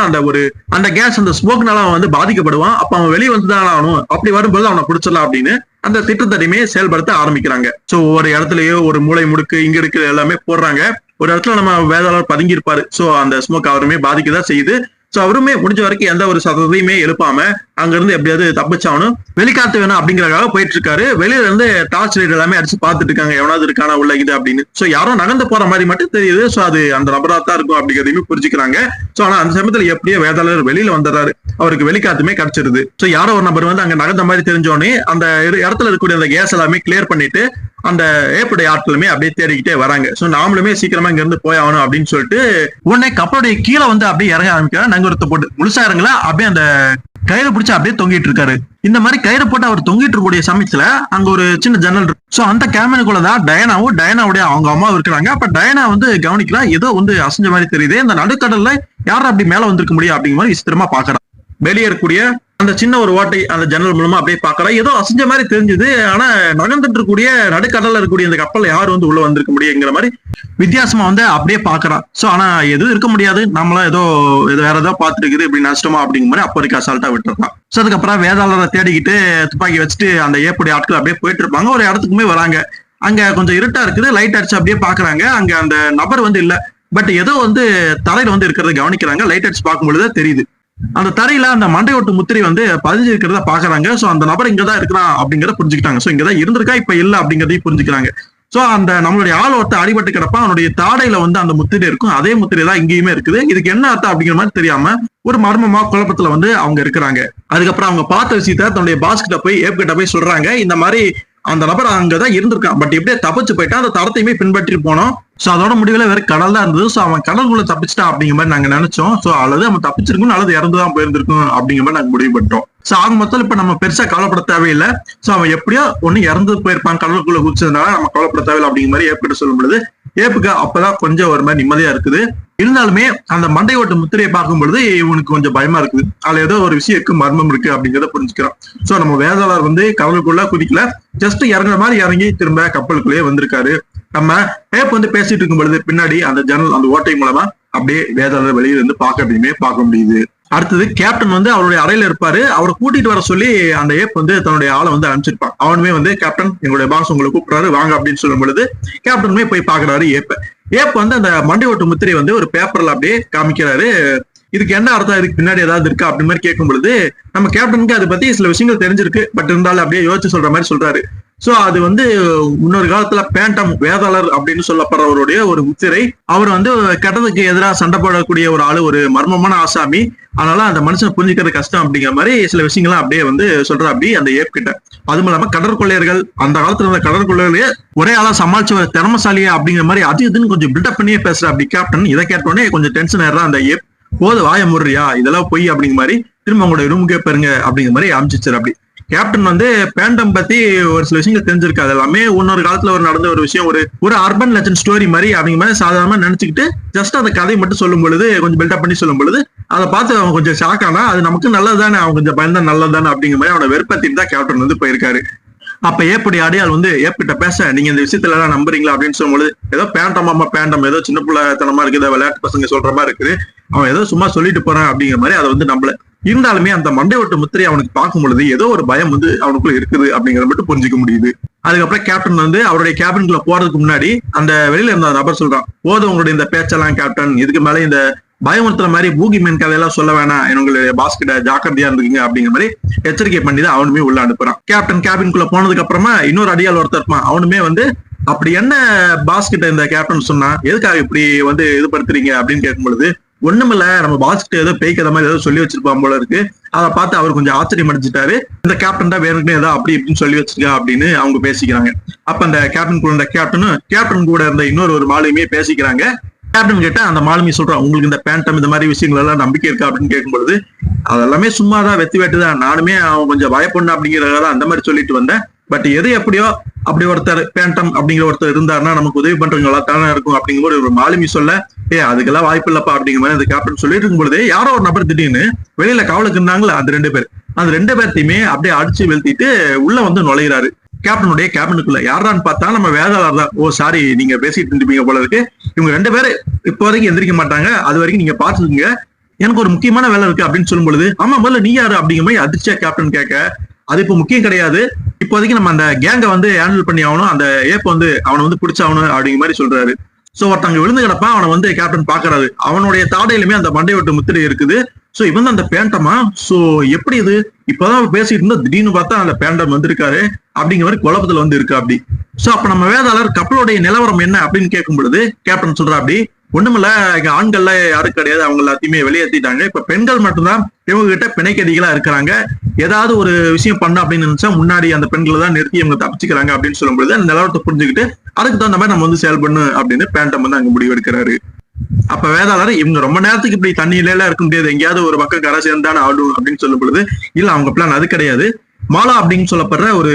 B: அந்த கேஸ் அந்த ஸ்மோக்னால அவன் வந்து பாதிக்கப்படுவான். அப்ப அவன் வெளியே வந்துதான் ஆகணும். அப்படி வரும்போது அவனை பிடிச்சிடலாம் அப்படின்னு அந்த திட்டத்தடியுமே செயல்படுத்த ஆரம்பிக்கிறாங்க. சோ ஒவ்வொரு இடத்துலயோ ஒரு மூளை முடுக்கு இங்க இருக்கிற எல்லாமே போடுறாங்க. ஒரு இடத்துல நம்ம வேதாளர் பதுங்கி இருப்பாரு. சோ அந்த ஸ்மோக் அவருமே பாதிக்கதான் செய்யுது. சோ அவருமே முடிஞ்ச வரைக்கும் எந்த ஒரு சதத்தையுமே எழுப்பாம அங்க இருந்து எப்படியாவது தப்பிச்சாவணும், வெளிக்காத்து வேணும் அப்படிங்கறதுக்காக போயிட்டு இருக்காரு. வெளியில இருந்து டார்ச் லைட் எல்லாமே அடிச்சு பாத்துட்டு இருக்காங்க, எவனாவது இருக்கானா உள்ள இது அப்படின்னு. சோ யாரோ நகர்ந்து போற மாதிரி மட்டும் தெரியுது. சோ அது அந்த நபரா தான் இருக்கும் அப்படிங்கிறதையுமே புரிஞ்சுக்கிறாங்க. சோ ஆனா அந்த சமயத்துல எப்படியோ வேதாளர் வெளியில வந்துடுறாரு. அவருக்கு வெளிக்காத்துமே கிடைச்சிருது. சோ யாரோ ஒரு நபர் வந்து அங்க நகர்ந்த மாதிரி தெரிஞ்சோடனே அந்த இடத்துல இருக்கக்கூடிய அந்த கேஸ் எல்லாமே கிளியர் பண்ணிட்டு அந்த ஏப்புடைய ஆட்களுமே அப்படியே தேடிக்கிட்டே வராங்க. சோ நாமளுமே சீக்கிரமா இங்க இருந்து போய் ஆகணும் அப்படின்னு சொல்லிட்டு உடனே கப்பலுடைய கீழே வந்து அப்படியே இறங்க ஆரம்பிக்கிறார். நங்கூரத்தை போட்டு முழுசா இறங்கல, அப்படியே அந்த கயிறு பிடிச்சு அப்படியே தொங்கிட்டு இருக்காரு. இந்த மாதிரி கயிறு போட்டு அவர் தொங்கிட்டு இருக்கக்கூடிய சமயத்துல அங்க ஒரு சின்ன ஜன்னல் இருக்கு. சோ அந்த கேபினுக்குள்ளதான் டயனாவுடைய அவங்க அம்மா இருக்கிறாங்க. அப்ப டயனா வந்து கவனிக்கலாம், ஏதோ வந்து அசைஞ்ச மாதிரி தெரியுது. இந்த நடுக்கடல்ல யாரும் அப்படி மேல வந்திருக்க முடியும் அப்படிங்கிற மாதிரி விசித்திரமா பாக்குறான். வெளியே இருக்கக்கூடிய அந்த சின்ன ஒரு ஓட்டை அந்த ஜன்னல் மூலமா அப்படியே பாக்குறா. ஏதோ அசைஞ்ச மாதிரி தெரிஞ்சது. ஆனா நகர்ந்துட்டு இருக்கக்கூடிய நடுக்கடல்ல இருக்கக்கூடிய இந்த கப்பல்ல யாரும் வந்து உள்ள வந்திருக்க முடியுங்கிற மாதிரி வித்தியாசமா வந்து அப்படியே பாக்குறான். சோ ஆனா எதுவும் இருக்க முடியாது, நம்மளா ஏதோ வேற ஏதோ பாத்துட்டு இருக்குது இப்படி நஷ்டமா அப்படிங்கிற மாதிரி அப்போ வரைக்கும் அசால்ட்டா விட்டுருக்கான். சோ அதுக்கப்புறம் வேதாளரை தேடிக்கிட்டு துப்பாக்கி வச்சுட்டு அந்த ஏப்புடைய ஆட்கள் அப்படியே போயிட்டு இருப்பாங்க. ஒரு இடத்துக்குமே வராங்க. அங்க கொஞ்சம் இருட்டா இருக்குது. லைட் அடிச்சு அப்படியே பாக்குறாங்க. அங்க அந்த நபர் வந்து இல்ல. பட் ஏதோ வந்து தரையில வந்து இருக்கிறத கவனிக்கிறாங்க. லைட் அடிச்சு பார்க்கும் பொழுது தெரியுது அந்த தரையில அந்த மண்டையோட்டு முத்திரை வந்து பதிஞ்சு இருக்கிறத பாக்குறாங்க. சோ அந்த நபர் இங்கதான் இருக்கிறான் அப்படிங்கறத புரிஞ்சுக்கிட்டாங்க. சோ இங்கதான் இருந்திருக்கா, இப்ப இல்ல அப்படிங்கறதையும் புரிஞ்சுக்கிறாங்க. சோ அந்த நம்மளுடைய ஆள் ஒருத்த அடிபட்டு கிடப்பா. அவனுடைய தாடையில வந்து அந்த முத்திரை இருக்கும். அதே முத்திரை தான் இங்கேயுமே இருக்குது. இதுக்கு என்ன அர்த்தம் அப்படிங்கிற மாதிரி தெரியாம ஒரு மர்மமா குழப்பத்துல வந்து அவங்க இருக்கிறாங்க. அதுக்கப்புறம் அவங்க பார்த்த விஷயத்த தன்னுடைய பாஸ் கிட்ட போய் ஏப் கிட்ட போய் சொல்றாங்க. இந்த மாதிரி அந்த நபர் அங்கதான் இருந்திருக்கான். பட் எப்படியே தப்பிச்சு போயிட்டான். அந்த தரத்தையுமே பின்பற்றி போனோம். சோ அதோட முடிவுல வேற கடல் தான் இருந்தது. சோ அவன் கடலுக்குள்ள தப்பிச்சிட்டான் அப்படிங்கிற மாதிரி நாங்க நினைச்சோம். சோ அல்லது அவன் தப்பிச்சிருக்கும் அல்லது இறந்துதான் போயிருந்திருக்கும் அப்படிங்கிற மாதிரி நாங்க முடிவு பண்ணிட்டோம். சோ ஆக மொத்தம் இப்ப நம்ம பெருசா கவலைப்பட தேவையில்லை. சோ அவன் எப்படியோ ஒண்ணு இறந்து போயிருப்பான் கடலுக்குள்ள குதிச்சதுனால நம்ம கவலைப்பட தேவையில்லை அப்படிங்கிற மாதிரி ஏற்கிட்ட சொல்லும் பொழுது ஏப்புக்கு அப்பதான் கொஞ்சம் ஒரு மாதிரி நிம்மதியா இருக்குது. இருந்தாலுமே அந்த மண்டை ஓட்டு முத்திரையை பார்க்கும் பொழுது இவனுக்கு கொஞ்சம் பயமா இருக்குது. அதுல ஏதோ ஒரு விஷயம் இருக்கு, மர்மம் இருக்கு அப்படிங்கிறத புரிஞ்சுக்கிறான். சோ நம்ம வேதாளர் வந்து கடலுக்குள்ள குதிக்கல, ஜஸ்ட் இறங்குற மாதிரி இறங்கி திரும்ப கப்பலுக்குள்ளேயே வந்திருக்காரு. நம்ம ஏப் வந்து பேசிட்டு இருக்கும் பொழுது பின்னாடி அந்த ஜன்னல் அந்த ஓட்டை மூலமா அப்படியே வேதாளர் வெளியில இருந்து பார்க்க முடியுது. அடுத்தது கேப்டன் வந்து அவருடைய அறையில இருப்பாரு. அவரை கூட்டிட்டு வர சொல்லி அந்த ஏப் வந்து தன்னுடைய ஆளை வந்து அனுப்பிச்சிருப்பான். அவனுமே வந்து கேப்டன் எங்களுடைய பாஸ் உங்களை கூப்பிடுறாரு வாங்க அப்படின்னு சொல்லும் பொழுது கேப்டனுமே போய் பாக்குறாரு ஏப் வந்து அந்த மண்டை ஓட்டு முத்திரை வந்து ஒரு பேப்பர்ல அப்படியே காமிக்கிறாரு. இதுக்கு என்ன அர்த்தம், இதுக்கு பின்னாடி ஏதாவது இருக்கா அப்படின்னு மாதிரி கேட்கும் பொழுது நம்ம கேப்டனுக்கு அதை பத்தி சில விஷயங்கள் தெரிஞ்சிருக்கு. பட் இருந்தாலும் அப்படியே யோசிச்சு சொல்ற மாதிரி சொல்றாரு. சோ அது வந்து முன்னொரு காலத்துல பேண்டம் வேதாளர் அப்படின்னு சொல்லப்படுறவருடைய ஒரு முத்திரை. அவர் வந்து கெட்டதுக்கு எதிராக சண்டை போடக்கூடிய ஒரு ஆளு, ஒரு மர்மமான ஆசாமி. அதனால அந்த மனுஷனை புரிஞ்சுக்கிறது கஷ்டம் அப்படிங்கிற மாதிரி சில விஷயங்கள்லாம் அப்படியே வந்து சொல்ற அப்படி அந்த ஏப் கிட்ட. அதுவும் இல்லாம கடற்கொள்ளையர்கள், அந்த காலத்துல இருந்த கடற்கொள்ளையர்களே ஒரே ஆளா சமாளிச்ச திறமசாலியா அப்படிங்கிற மாதிரி அது இதுன்னு கொஞ்சம் பில்டப் பண்ணியே பேசுற அப்படி கேப்டன். இதை கேட்டோடனே கொஞ்சம் டென்ஷன் ஆயிடுறா அந்த ஏப். போது வாய முடுறியா, இதெல்லாம் பொய் அப்படிங்கிற மாதிரி திரும்ப உங்களுடைய ரூமுக்கே பெருங்க அப்படிங்கிற மாதிரி அமைச்சிச்சார். அப்படி கேப்டன் வந்து பேண்டம் பத்தி ஒரு சில விஷயங்கள் தெரிஞ்சிருக்காது. எல்லாமே இன்னொரு காலத்துல ஒரு நடந்த ஒரு விஷயம், ஒரு அர்பன் லெஜண்ட் ஸ்டோரி மாதிரி அப்படிங்கிற மாதிரி சாதாரணமா நினைச்சுக்கிட்டு ஜஸ்ட் அந்த கதையை மட்டும் சொல்லும் பொழுது, கொஞ்சம் பில்டப் பண்ணி சொல்லும் பொழுது அதை பார்த்து அவன் கொஞ்சம் ஷாக் ஆனா, அது நமக்கு நல்லதுதானே, அவன் கொஞ்சம் பயந்தா நல்லதுதானே அப்படிங்கிற மாதிரி அவனை வெறுப்பத்திட்டு தான் கேப்டன் வந்து போயிருக்காரு. அப்ப ஏப்படி அடியால் வந்து ஏப்பிட்ட பேச, நீங்க இந்த விஷயத்துல எல்லாம் நம்புறீங்களா அப்படின்னு சொல்லும்போது, ஏதோ பேண்டம் ஏதோ சின்ன பிள்ளைத்தனமா இருக்குது, விளையாட்டு பசங்க சொல்ற மாதிரி இருக்குது, அவன் ஏதோ சும்மா சொல்லிட்டு போறான் அப்படிங்கிற மாதிரி அதை வந்து நம்பல. இருந்தாலுமே அந்த மண்டை ஓட்டு முத்திரை அவனுக்கு பார்க்கும் பொழுது ஏதோ ஒரு பயம் வந்து அவனுக்குள்ள இருக்குது அப்படிங்கறத மட்டும் புரிஞ்சுக்க முடியுது. அதுக்கப்புறம் கேப்டன் வந்து அவருடைய கேபினுக்குள்ள போறதுக்கு முன்னாடி அந்த வெளியில இருந்த நபர் சொல்றான், போதும் உங்களுடைய இந்த பேச்செல்லாம் கேப்டன், இதுக்கு மேல இந்த பயமுறுத்துற மாதிரி பூகி மேன் கதையெல்லாம் சொல்ல வேணாம், எங்களுடைய பாஸ்கிட்ட ஜாக்கிரதையா இருந்துக்குங்க அப்படிங்கிற மாதிரி எச்சரிக்கை பண்ணி தான் அவனுமே உள்ள அனுப்புறான். கேப்டன் கேபின்குள்ள போனதுக்கு அப்புறமா இன்னொரு அடியால் ஒருத்தர் இருப்பான். அவனுமே வந்து அப்படி என்ன பாஸ்கிட்ட இந்த கேப்டன் சொன்னா, எதுக்காக இப்படி வந்து இது படுத்துறீங்க அப்படின்னு கேட்கும் பொழுது, ஒண்ணுமில்ல, நம்ம பாஸ்கிட்ட ஏதோ பேய்க்கிற மாதிரி ஏதோ சொல்லி வச்சிருப்பான் போல இருக்கு, அதை பார்த்து அவர் கொஞ்சம் ஆச்சரியம் அடைஞ்சிட்டாரு, இந்த கேப்டன் தான் வேணும்னு ஏதோ அப்படி இப்படின்னு சொல்லி வச்சிருக்கா அப்படின்னு அவங்க பேசிக்கிறாங்க. அப்ப அந்த கேப்டன் கூட இருந்த இன்னொரு மாலுமியே பேசிக்கிறாங்க. கேப்டன் கிட்ட அந்த மாலுமி சொல்றான், உங்களுக்கு இந்த பேண்டம் இந்த மாதிரி விஷயங்கள் எல்லாம் நம்பிக்கை இருக்கா அப்படின்னு கேட்கும்பொழுது, அதெல்லாமே சும்மாதான், வெத்தி வேட்டுதான், நானுமே அவன் கொஞ்சம் பயப்படணும் அப்படிங்கிறத அந்த மாதிரி சொல்லிட்டு வந்தேன். பட் எது எப்படியோ அப்படி ஒருத்தர் பேண்டம் அப்படிங்கிற ஒருத்தர் இருந்தாருன்னா நமக்கு உதவி பண்றவங்களா தானே இருக்கும் அப்படிங்கிற ஒரு மாலுமி சொல்ல, அதுக்கெல்லாம் வாய்ப்பு இல்லப்பா அப்படிங்கிற மாதிரி அந்த கேப்டன் சொல்லிட்டு இருக்கும் பொழுது யாரோ ஒரு நபர் திடீர்னு வெளியில காவலுக்கு இருந்தாங்களா அந்த ரெண்டு பேர்த்தையுமே அப்படியே அடிச்சு வெளுத்திட்டு உள்ள வந்து நுழைகிறாரு கேப்டனுடைய கேபினுக்குள்ள. யாரான்னு பார்த்தா நம்ம வேதாளர் தான். ஓ சாரி, நீங்க பேசிட்டு இருந்தீங்க போல இருக்கு, இவங்க 2 பேரும் இப்போ வரைக்கும் எந்திரிக்க மாட்டாங்க, அது வரைக்கும் நீங்க பாத்துக்கீங்க, எனக்கு ஒரு முக்கியமான வேலை இருக்கு அப்படின்னு சொல்லும் பொழுது, ஆமா முதல்ல நீ யாரு அப்படிங்கிற மாதிரி அதிர்ச்சியா கேப்டன் கேட்க, அது இப்போ முக்கியம் கிடையாது, இப்போதைக்கு நம்ம அந்த கேங்கை வந்து ஹேண்டில் பண்ணி ஆகணும், அந்த ஏப்ப வந்து அவனை வந்து பிடிச்சாகணும் அப்படிங்கிற மாதிரி சொல்றாரு. சோ ஒருத்தங்க விழுந்து கிடப்பான், அவனை வந்து கேப்டன் பாக்குறாரு. அவனுடைய தாடையிலுமே அந்த மண்டை ஓட்டு முத்திரை இருக்குது. சோ இவன் தான் அந்த பேண்டமா? சோ எப்படி இது, இப்பதான் பேசிட்டு இருந்தா திடீர்னு பார்த்தா அந்த பேண்டம் வந்திருக்காரு அப்படிங்கிற மாதிரி குழப்பத்துல வந்து இருக்கு அப்படி. சோ அப்ப நம்ம வேதாளர் கப்பலுடைய நிலவரம் என்ன அப்படின்னு கேட்கும் பொழுது கேப்டன் சொல்றா, அப்படி ஒண்ணுமில்ல, இங்க ஆண்கள்ல யாரும் கிடையாது, அவங்க எல்லாத்தையுமே வெளியேற்றிட்டாங்க, இப்ப பெண்கள் மட்டும்தான் இவங்க கிட்ட பிணைக்கடிகளா இருக்கிறாங்க, ஏதாவது ஒரு விஷயம் பண்ண அப்படின்னு நினைச்சா முன்னாடி அந்த பெண்களை தான் நிறுத்தி இவங்க தப்பிச்சுக்கிறாங்க அப்படின்னு சொல்லும் பொழுது அந்த நிலவரத்தை புரிஞ்சுக்கிட்டு அதுக்கு தகுந்த மாதிரி நம்ம வந்து செயல்படணும் அப்படின்னு பேண்டம் வந்து அங்க முடிவு எடுக்கிறாரு. அப்ப வேதாளர், இவங்க ரொம்ப நேரத்துக்கு இப்படி தண்ணியில எல்லாம் இருக்க முடியாது, எங்கேயாவது ஒரு பக்கம் கரை சேர்ந்தானே ஆடும் அப்படின்னு சொல்லும் பொழுது, இல்ல அவங்க பிளான் அது கிடையாது, மாலா அப்படின்னு சொல்லப்படுற ஒரு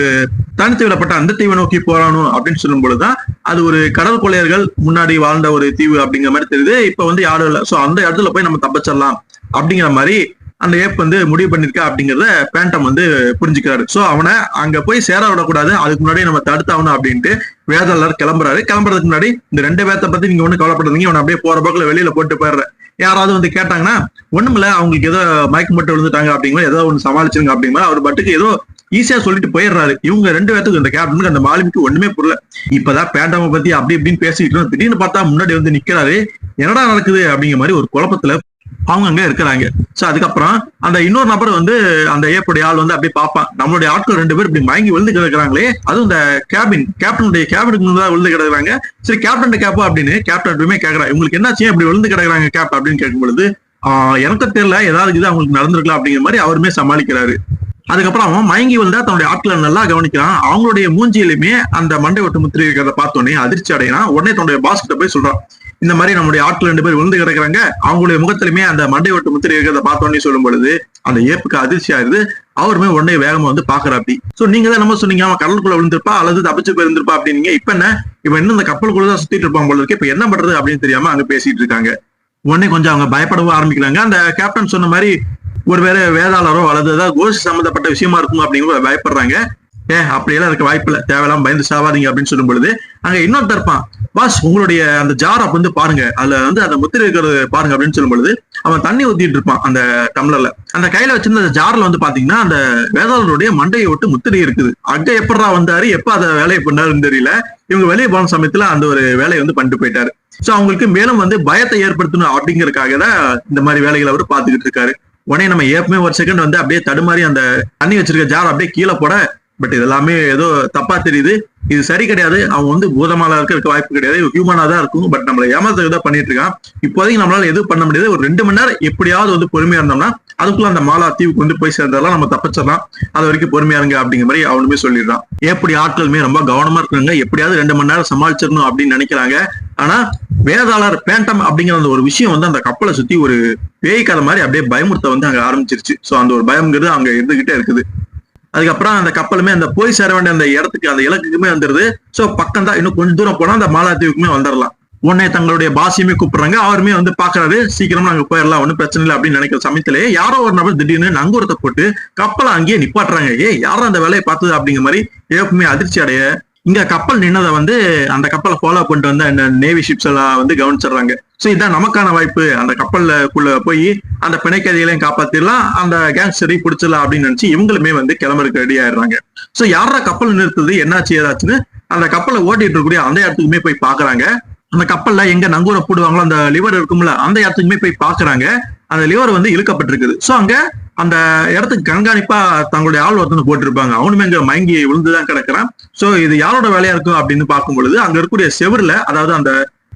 B: தனித்து விடப்பட்ட அந்த தீவை நோக்கி போறானும் அப்படின்னு சொல்லும் பொழுதுதான் அது ஒரு கடல் கொள்ளையர்கள் முன்னாடி வாழ்ந்த ஒரு தீவு அப்படிங்கிற மாதிரி தெரியுது, இப்ப வந்து யாரும் இல்லை, சோ அந்த இடத்துல போய் நம்ம தப்பிச்சிடலாம் அப்படிங்கிற மாதிரி அந்த ஏப் வந்து முடிவு பண்ணிருக்கா அப்படிங்கிறத பேண்டம் வந்து புரிஞ்சுக்கிறாரு. சோ அவனை அங்க போய் சேர விடக்கூடாது, அதுக்கு முன்னாடி நம்ம தடுத்தாகணும் அப்படின்ட்டு வேதாளர் கிளம்புறதுக்கு முன்னாடி இந்த 2 பேர்த்த பத்தி நீங்க ஒண்ணு கவலைப்படுறீங்க, அவனை அப்படியே போற பக்கத்துல வெளியில போட்டு போயிடுற, யாராவது வந்து கேட்டாங்கன்னா ஒண்ணுமில்ல, அவங்களுக்கு ஏதோ மயக்கம் மட்டும் விழுந்துட்டாங்க அப்படிங்கிற ஏதோ ஒண்ணு சமாளிச்சிருங்க அப்படிங்கிற அவர் பட்டுக்கு ஏதோ ஈஸியா சொல்லிட்டு போயிடுறாரு. இவங்க 2 பேர்த்துக்கு இந்த கேப்டனுக்கு அந்த மாலுமிக்கு ஒண்ணுமே புரியல. இப்பதான் பேண்டாம பத்தி அப்படி இப்படின்னு பேசிட்டு இருக்கோம், திடீர்னு பார்த்தா முன்னாடி வந்து நிக்கிறாரு, என்னடா நடக்குது அப்படிங்கிற மாதிரி ஒரு குழப்பத்துல அவங்க அங்க இருக்கிறாங்க. சோ அதுக்கப்புறம் அந்த இன்னொரு நபர் வந்து அந்த ஏப்புடைய ஆள் வந்து அப்படியே பார்ப்பான், நம்மளுடைய ஆட்கள் 2 பேர் இப்படி மயங்கி விழுந்து கிடக்குறாங்களே, அதுவும் இந்த கேப்டனுடைய கேபினுக்கு முன்னாடி விழுந்து கிடக்குறாங்க, சரி கேப்டன் கேப்பா அப்படின்னு கேப்டன் எப்படியுமே கேட்கறான், இவங்களுக்கு என்னாச்சு அப்படி விழுந்து கிடக்குறாங்க கேப் அப்படின்னு கேட்கும் பொழுது, எனக்கு தெரியல, ஏதாவது இது அவங்களுக்கு நடந்திருக்கலாம் அப்படிங்கிற மாதிரி அவருமே சமாளிக்கிறாரு. அதுக்கப்புறம் அவன் மயங்கி வந்தா தன்னுடைய ஆட்களை நல்லா கவனிக்கிறான், அவங்களுடைய மூஞ்சியிலுமே அந்த மண்டை ஓட்டு முத்திரை இருக்கிறத பார்த்தோன்னே அதிர்ச்சி அடைகிறான். உடனே தன்னுடைய பாஸ் கிட்ட போய் சொல்றான், இந்த மாதிரி நம்முடைய ஆட்கள் 2 பேர் விழுந்து கிடக்குறாங்க, அவங்களுடைய முகத்திலுமே அந்த மண்டை ஓட்டு முத்திரை இருக்கிறத பார்த்தோன்னே சொல்லும் பொழுது அந்த ஏப்புக்கு அதிர்ச்சி ஆயிருது. அவருமே உடனே வேகமா வந்து பாக்குறாப்படி. சோ நீங்க தான் நம்ம சொன்னீங்க அவன் கடலுக்குள்ள விழுந்திருப்பா அல்லது தப்பிச்சு போயிருந்திருப்பா அப்படின்னீங்க, இப்ப என்ன இவன் இன்னும் இந்த கப்பலுக்குள்ளதான் சுத்திட்டு இருப்பான் போல இருக்கு, இப்ப என்ன பண்றது அப்படின்னு தெரியாம அங்க பேசிட்டு இருக்காங்க. உடனே கொஞ்சம் அவங்க பயப்படவும் ஆரம்பிக்கிறாங்க. அந்த கேப்டன் சொன்ன மாதிரி ஒருவேளை வேதாளரோ அல்லது ஏதாவது கோஷ்டி சம்பந்தப்பட்ட விஷயமா இருக்கும் அப்படிங்கிற பயப்படுறாங்க. அப்படியெல்லாம் இருக்க வாய்ப்பு இல்லை, தேவையில்லாம பயந்து சாவாதீங்க அப்படின்னு சொல்லும் பொழுது அங்க இன்னொருத்தர் இருப்பான், பாஸ் உங்களுடைய அந்த ஜாரை வந்து பாருங்க, அதுல வந்து அந்த முத்திரை இருக்கிறது பாருங்க அப்படின்னு சொல்லும் பொழுது அவன் தண்ணி ஊத்திட்டு இருப்பான் அந்த டம்ளர்ல. அந்த கையில வச்சிருந்த அந்த ஜார்ல வந்து பாத்தீங்கன்னா அந்த வேதாளருடைய மண்டையை விட்டு முத்திரை இருக்குது. அங்க எப்படா வந்தாரு, எப்ப அதை வேலையை பண்ணாருன்னு தெரியல. இவங்க வெளியே போன சமயத்துல அந்த ஒரு வேலையை வந்து பண்ணிட்டு போயிட்டாரு. சோ அவங்களுக்கு மேலும் வந்து பயத்தை ஏற்படுத்தணும் அப்படிங்கறதுக்காக தான் இந்த மாதிரி வேலைகளை அவர் பாத்துக்கிட்டு இருக்காரு. உடனே நம்ம ஏற்கனவே ஒரு செகண்ட் வந்து அப்படியே தடுமாறி அந்த தண்ணி வச்சிருக்க ஜார் அப்படியே கீழே போட, பட் இதெல்லாமே ஏதோ தப்பா தெரியுது, இது சரி கிடையாது, அவன் வந்து பூதமால இருக்க வாய்ப்பு கிடையாது, ஹியூமனா தான் இருக்கும், பட் நம்மளை ஏமாத்துறதுதான் பண்ணிட்டு இருக்கான். இப்போதைக்கு நம்மளால எதுவும் பண்ண முடியாது, ஒரு 2 மணி நேரம் எப்படியாவது வந்து பொறுமையா இருந்தோம்னா அதுக்குள்ள அந்த மாலா தீவுக்கு வந்து போய் சேர்ந்தாலும் நம்ம தப்பிச்சிடலாம், அது வரைக்கும் பொறுமையா இருங்க அப்படிங்கிற மாதிரி அவனுமே சொல்லிடுறான். எப்படி ஆட்களுமே ரொம்ப கவனமா இருக்காங்க, எப்படியாவது 2 மணி நேரம் சமாளிச்சிடணும் அப்படின்னு நினைக்கிறாங்க. ஆனா வேதாளர் பேண்டம் அப்படிங்கிற அந்த ஒரு விஷயம் வந்து அந்த கப்பலை சுத்தி ஒரு பேய் கதை மாதிரி அப்படியே பயமுறுத்த வந்து அங்க ஆரம்பிச்சிருச்சு. சோ அந்த ஒரு பயம்ங்கிறது அங்க இருந்துகிட்டே இருக்குது. அதுக்கப்புறம் அந்த கப்பலுமே அந்த போய் சேர வேண்டிய அந்த இடத்துக்கு அந்த இலக்குக்குமே வந்துருது. சோ பக்கம் தான், இன்னும் கொஞ்சம் தூரம் போனா அந்த மாலாத்தீவுக்குமே வந்துடலாம். உடனே தங்களுடைய பாசியுமே கூப்பிடுறாங்க. அவருமே வந்து பாக்குறாரு, சீக்கிரமா நாங்க போயிடலாம், ஒன்னும் பிரச்சனை இல்லை அப்படின்னு நினைக்கிற சமயத்திலேயே யாரோ ஒரு நபர் திடீர்னு நங்கூரத்தை போட்டு கப்பலை அங்கேயே நிப்பாட்டுறாங்க. யாரும் அந்த வேலையை பார்த்தது அப்படிங்கிற மாதிரி ஏற்கனவே அதிர்ச்சி அடைய, இங்க கப்பல் நின்னதை வந்து அந்த கப்பலை ஃபாலோ பண்ணிட்டு வந்த நேவி ஷிப்ஸ் எல்லாம் வந்து கவனிச்சிடுறாங்க. சோ இதான் நமக்கான வாய்ப்பு, அந்த கப்பலுக்குள்ள போய் அந்த பிணைக்கைதிகளையும் காப்பாத்திடலாம், அந்த கேங்ஸ்டரையும் பிடிச்சிடலாம் அப்படின்னு நினைச்சு இவங்களுமே வந்து கிளம்புறதுக்கு ரெடி ஆயிடுறாங்க. சோ யாரா கப்பல் நிறுத்துது, என்னாச்சு ஏதாச்சுன்னு அந்த கப்பலை ஓட்டிட்டு இருக்கக்கூடிய அந்த இடத்துக்குமே போய் பாக்குறாங்க. அந்த கப்பல்ல எங்க நங்கூர போடுவாங்களோ அந்த லிவர் இருக்கும்ல, அந்த இடத்துக்குமே போய் பாக்குறாங்க. அந்த லிவர் வந்து இழுக்கப்பட்டிருக்குது. சோ அங்க அந்த இடத்துக்கு கண்காணிப்பா தங்களுடைய ஆள் ஒருத்தனை போட்டிருப்பாங்க. அவனுமே அங்க மயங்கி விழுந்துதான் கிடக்குறான். சோ இது யாரோட வேலையா இருக்கும் அப்படின்னு பார்க்கும் பொழுது அங்க இருக்கக்கூடிய செவருல, அதாவது அந்த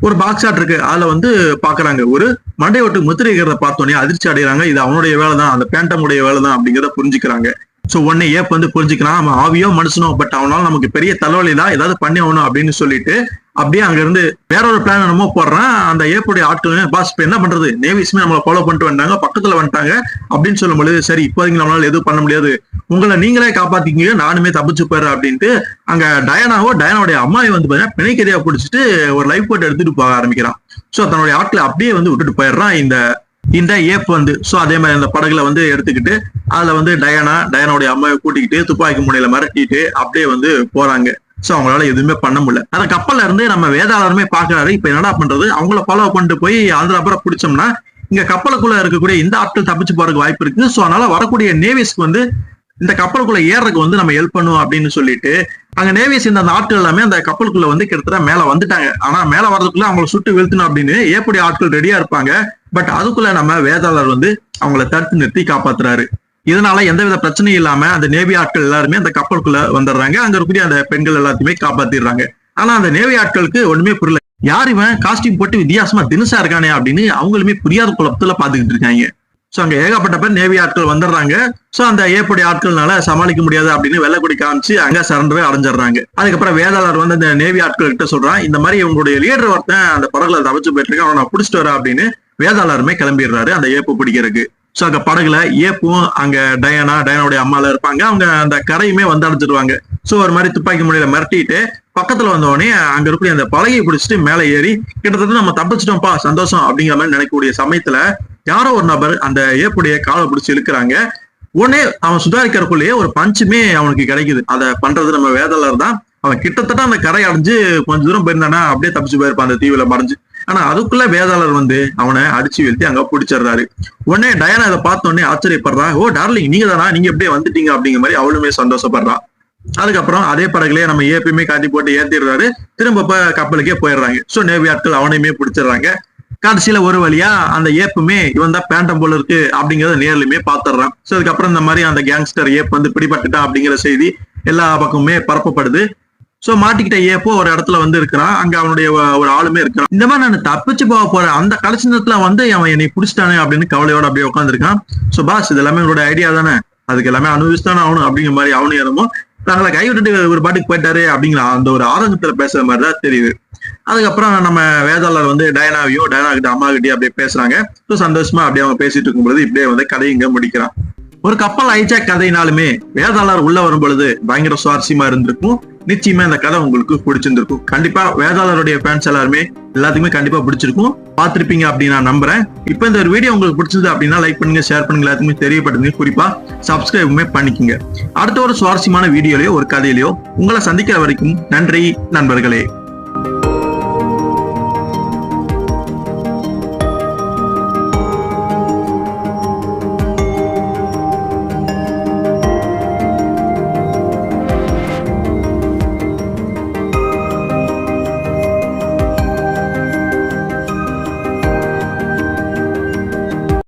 B: ஒரு பாக்ஸ் ஆட் இருக்கு, அதுல வந்து பாக்குறாங்க ஒரு மண்டை ஒட்டு முத்திரைக்கிறத பார்த்தோன்னே அதிர்ச்சி அடைகிறாங்க. இது அவனுடைய வேலை தான், அந்த பேண்டமுடைய வேலை தான் அப்படிங்கிறத புரிஞ்சுக்கிறாங்க. சோ உடனே ஏப் வந்து புரிஞ்சுக்கிறான், அவன் ஆவியோ மனுஷனோ, பட் அவனால நமக்கு பெரிய தலைவலி தான், ஏதாவது பண்ணி ஆகணும் அப்படின்னு சொல்லிட்டு அப்படியே அங்க இருந்து வேற ஒரு பிளான் என்னமோ போடுறான். அந்த ஏப்புடைய ஆட்கள், பாஸ் இப்ப என்ன பண்றது, நேவிஸ்மே நம்மளை ஃபாலோ பண்ணிட்டு வந்துட்டாங்க, பக்கத்துல வந்துட்டாங்க அப்படின்னு சொல்லும் பொழுது, சரி இப்போதைக்கு நம்மளால எதுவும் பண்ண முடியாது, உங்களை நீங்களே காப்பாத்திக்கிங்க, நானுமே தப்பிச்சு போயிடுறேன் அப்படின்ட்டு அங்க டயானாவுடைய அம்மாவை வந்து பாத்தீங்கன்னா பிணைக்கதையா பிடிச்சிட்டு ஒரு லைஃப் போட் எடுத்துட்டு போக ஆரம்பிக்கிறான். சோ தன்னுடைய ஆட்களை அப்படியே வந்து விட்டுட்டு போயிடுறான் இந்த ஏப் வந்து. சோ அதே மாதிரி அந்த படகுல வந்து எடுத்துக்கிட்டு அதுல வந்து டயானாவுடைய அம்மாவை கூட்டிக்கிட்டு துப்பாக்கி முனையில மிரட்டிட்டு அப்படியே வந்து போறாங்க. சோ அவங்களால எதுவுமே பண்ண முடியல. அந்த கப்பல்ல இருந்து நம்ம வேதாளருமே பாக்குறாரு, இப்ப என்னடா பண்றது, அவங்கள ஃபாலோ பண்ணிட்டு போய் அந்த நபரை பிடிச்சோம்னா இங்க கப்பலுக்குள்ள இருக்கக்கூடிய இந்த ஆட்கள் தப்பிச்சு போறதுக்கு வாய்ப்பு இருக்கு. சோ அதனால வரக்கூடிய நேவிஸ்க்கு வந்து இந்த கப்பலுக்குள்ள ஏறதுக்கு வந்து நம்ம ஹெல்ப் பண்ணுவோம் அப்படின்னு சொல்லிட்டு அங்க நேவிஸ் இந்த ஆட்கள் எல்லாமே அந்த கப்பலுக்குள்ள வந்து கிட்டத்தட்ட மேல வந்துட்டாங்க. ஆனா மேல வர்றதுக்குள்ள அவங்களை சுட்டு வீழ்த்தணும் அப்படின்னு எப்படி ஆட்கள் ரெடியா இருப்பாங்க. பட் அதுக்குள்ள நம்ம வேதாளர் வந்து அவங்கள தடுத்து நிறுத்தி காப்பாத்துறாரு. இதனால எந்தவித பிரச்சனையும் இல்லாம அந்த நேவி ஆட்கள் எல்லாருமே அந்த கப்பலுக்குள்ள வந்துடுறாங்க. அங்க இருக்கக்கூடிய அந்த பெண்கள் எல்லாத்தையுமே காப்பாத்திடுறாங்க. ஆனா அந்த நேவி ஆட்களுக்கு ஒண்ணுமே புரியல, யார் இவன் காஸ்டியூம் போட்டு வித்தியாசமா தினுசா இருக்கானே அப்படின்னு அவங்களுமே புரியாத குழப்பத்துல பாத்துக்கிட்டு இருக்காங்க. சோ அங்க ஏகப்பட்ட பேர் நேவி ஆட்கள் வந்துடுறாங்க. சோ அந்த ஏற்புடைய ஆட்கள்னால சமாளிக்க முடியாது அப்படின்னு வெள்ளக்குடி காமிச்சு அங்க சரண்டரே அடைஞ்சிடுறாங்க. அதுக்கப்புறம் வேதாளர் வந்து அந்த நேவி ஆட்கள் கிட்ட சொல்றான், இந்த மாதிரி உங்களுடைய லீடர் ஒருத்தன் அந்த படகுல தவிச்சு போயிட்டு இருக்கான், அவனை பிடிச்சிட்டு வரா அப்படின்னு வேதாளருமே கிளம்பிடுறாரு அந்த ஏப்பு பிடிக்கிறதுக்கு. சோ அங்க படகுல ஏப்பும் அங்க டயானாவுடைய அம்மால இருப்பாங்க. அவங்க அந்த கரையுமே வந்து அடைஞ்சிருவாங்க. சோ ஒரு மாதிரி துப்பாக்கி முனையில மிரட்டிட்டு பக்கத்துல வந்தவொடனே அங்க இருக்கக்கூடிய அந்த பலகையை பிடிச்சிட்டு மேல ஏறி கிட்டத்தட்ட நம்ம தப்பிச்சிட்டோம்ப்பா சந்தோஷம் அப்படிங்கிற மாதிரி நினைக்கக்கூடிய சமயத்துல யாரோ ஒரு நபர் அந்த ஏப்புடைய காலை பிடிச்சி இழுக்கிறாங்க. உடனே அவன் சுதாரிக்கிறக்குள்ளேயே ஒரு பஞ்சுமே அவனுக்கு கிடைக்குது. அதை பண்றது நம்ம வேதாளர் தான். அவன் கிட்டத்தட்ட அந்த கரை அடைஞ்சு கொஞ்ச தூரம் போயிருந்தானா அப்படியே தப்பிச்சு போயிருப்பான் அந்த தீவுல மறைஞ்சு. ஆனா அதுக்குள்ள வேதாளர் வந்து அவனை அடிச்சு வீழ்த்தி அங்க பிடிச்சிடுறாரு. உடனே டயானா இதை பார்த்த உடனே ஆச்சரியப்படுறா, ஓ டார்லிங் நீங்க தானா, நீங்க எப்படியே வந்துட்டீங்க அப்படிங்கிற மாதிரி அவளுமே சந்தோஷப்படுறான். அதுக்கப்புறம் அதே படகுலயே நம்ம ஏப்பையுமே காட்டி போட்டு ஏத்திடுறாரு. திரும்ப கப்பலுக்கே போயிடுறாங்க. சோ நேவி ஆட்கள் அவனையுமே பிடிச்சிடுறாங்க. கடைசியில ஒரு வழியா அந்த ஏப்புமே இவன் தான் பேண்டம் போல இருக்கு அப்படிங்கறத நேர்லயுமே பாத்துறான். சோ அதுக்கப்புறம் இந்த மாதிரி அந்த கேங்ஸ்டர் ஏப் வந்து பிடிபட்டுட்டான் அப்படிங்கிற செய்தி எல்லா பக்கமுமே பரப்பப்படுது. சோ மாட்டிக்கிட்ட ஏப்போ ஒரு இடத்துல வந்து இருக்கிறான். அங்க அவனுடைய ஒரு ஆளுமே இருக்கிறான். இந்த மாதிரி நான் தப்பிச்சு போக போறேன், அந்த கடைசி நேரத்துல வந்து அவன் என்னை பிடிச்சிட்டானே அப்படின்னு கவலையோட அப்படியே உட்காந்துருக்கான். சோ பாஸ் இது எல்லாமே உங்களோட ஐடியா தானே, அதுக்கு எல்லாமே அனுபவிச்சுதானே ஆகணும் அப்படிங்கிற மாதிரி அவனு என்னமோ தங்களை கை விட்டுட்டு ஒரு பாட்டுக்கு போயிட்டாரு அப்படிங்கிற அந்த ஒரு ஆதங்கத்துல பேசுற மாதிரிதான் தெரியுது. அதுக்கப்புறம் நம்ம வேதாளர் வந்து டயானா கிட்ட அம்மா கிட்டே அப்படியே பேசுறாங்க. ஸோ சந்தோஷமா அப்படியே அவங்க பேசிட்டு இருக்கும்போது இப்படியே வந்து கதை இங்க முடிக்கிறான். ஒரு கப்பல் ஹைஜாக் கதையினாலுமே வேதாளர் உள்ள வரும் பொழுது பயங்கர சுவாரஸ்யமா இருந்திருக்கும். நிச்சயமா இந்த கதை உங்களுக்கு பிடிச்சிருந்திருக்கும். கண்டிப்பா வேதாளருடைய ஃபேன்ஸ் எல்லாருமே எல்லாத்துக்குமே கண்டிப்பா பிடிச்சிருக்கும், பார்த்திருப்பீங்க அப்படின்னு நான் நம்புறேன். இப்ப இந்த ஒரு வீடியோ உங்களுக்கு பிடிச்சிருந்தது அப்படின்னா லைக் பண்ணுங்க, ஷேர் பண்ணுங்க, எல்லாத்துக்குமே தெரியப்படுத்துங்க, குறிப்பா சப்ஸ்கிரைபுமே பண்ணிக்கோங்க. அடுத்த ஒரு சுவாரஸ்யமான வீடியோலயோ ஒரு கதையிலயோ உங்களை சந்திக்கிற வரைக்கும் நன்றி நண்பர்களே.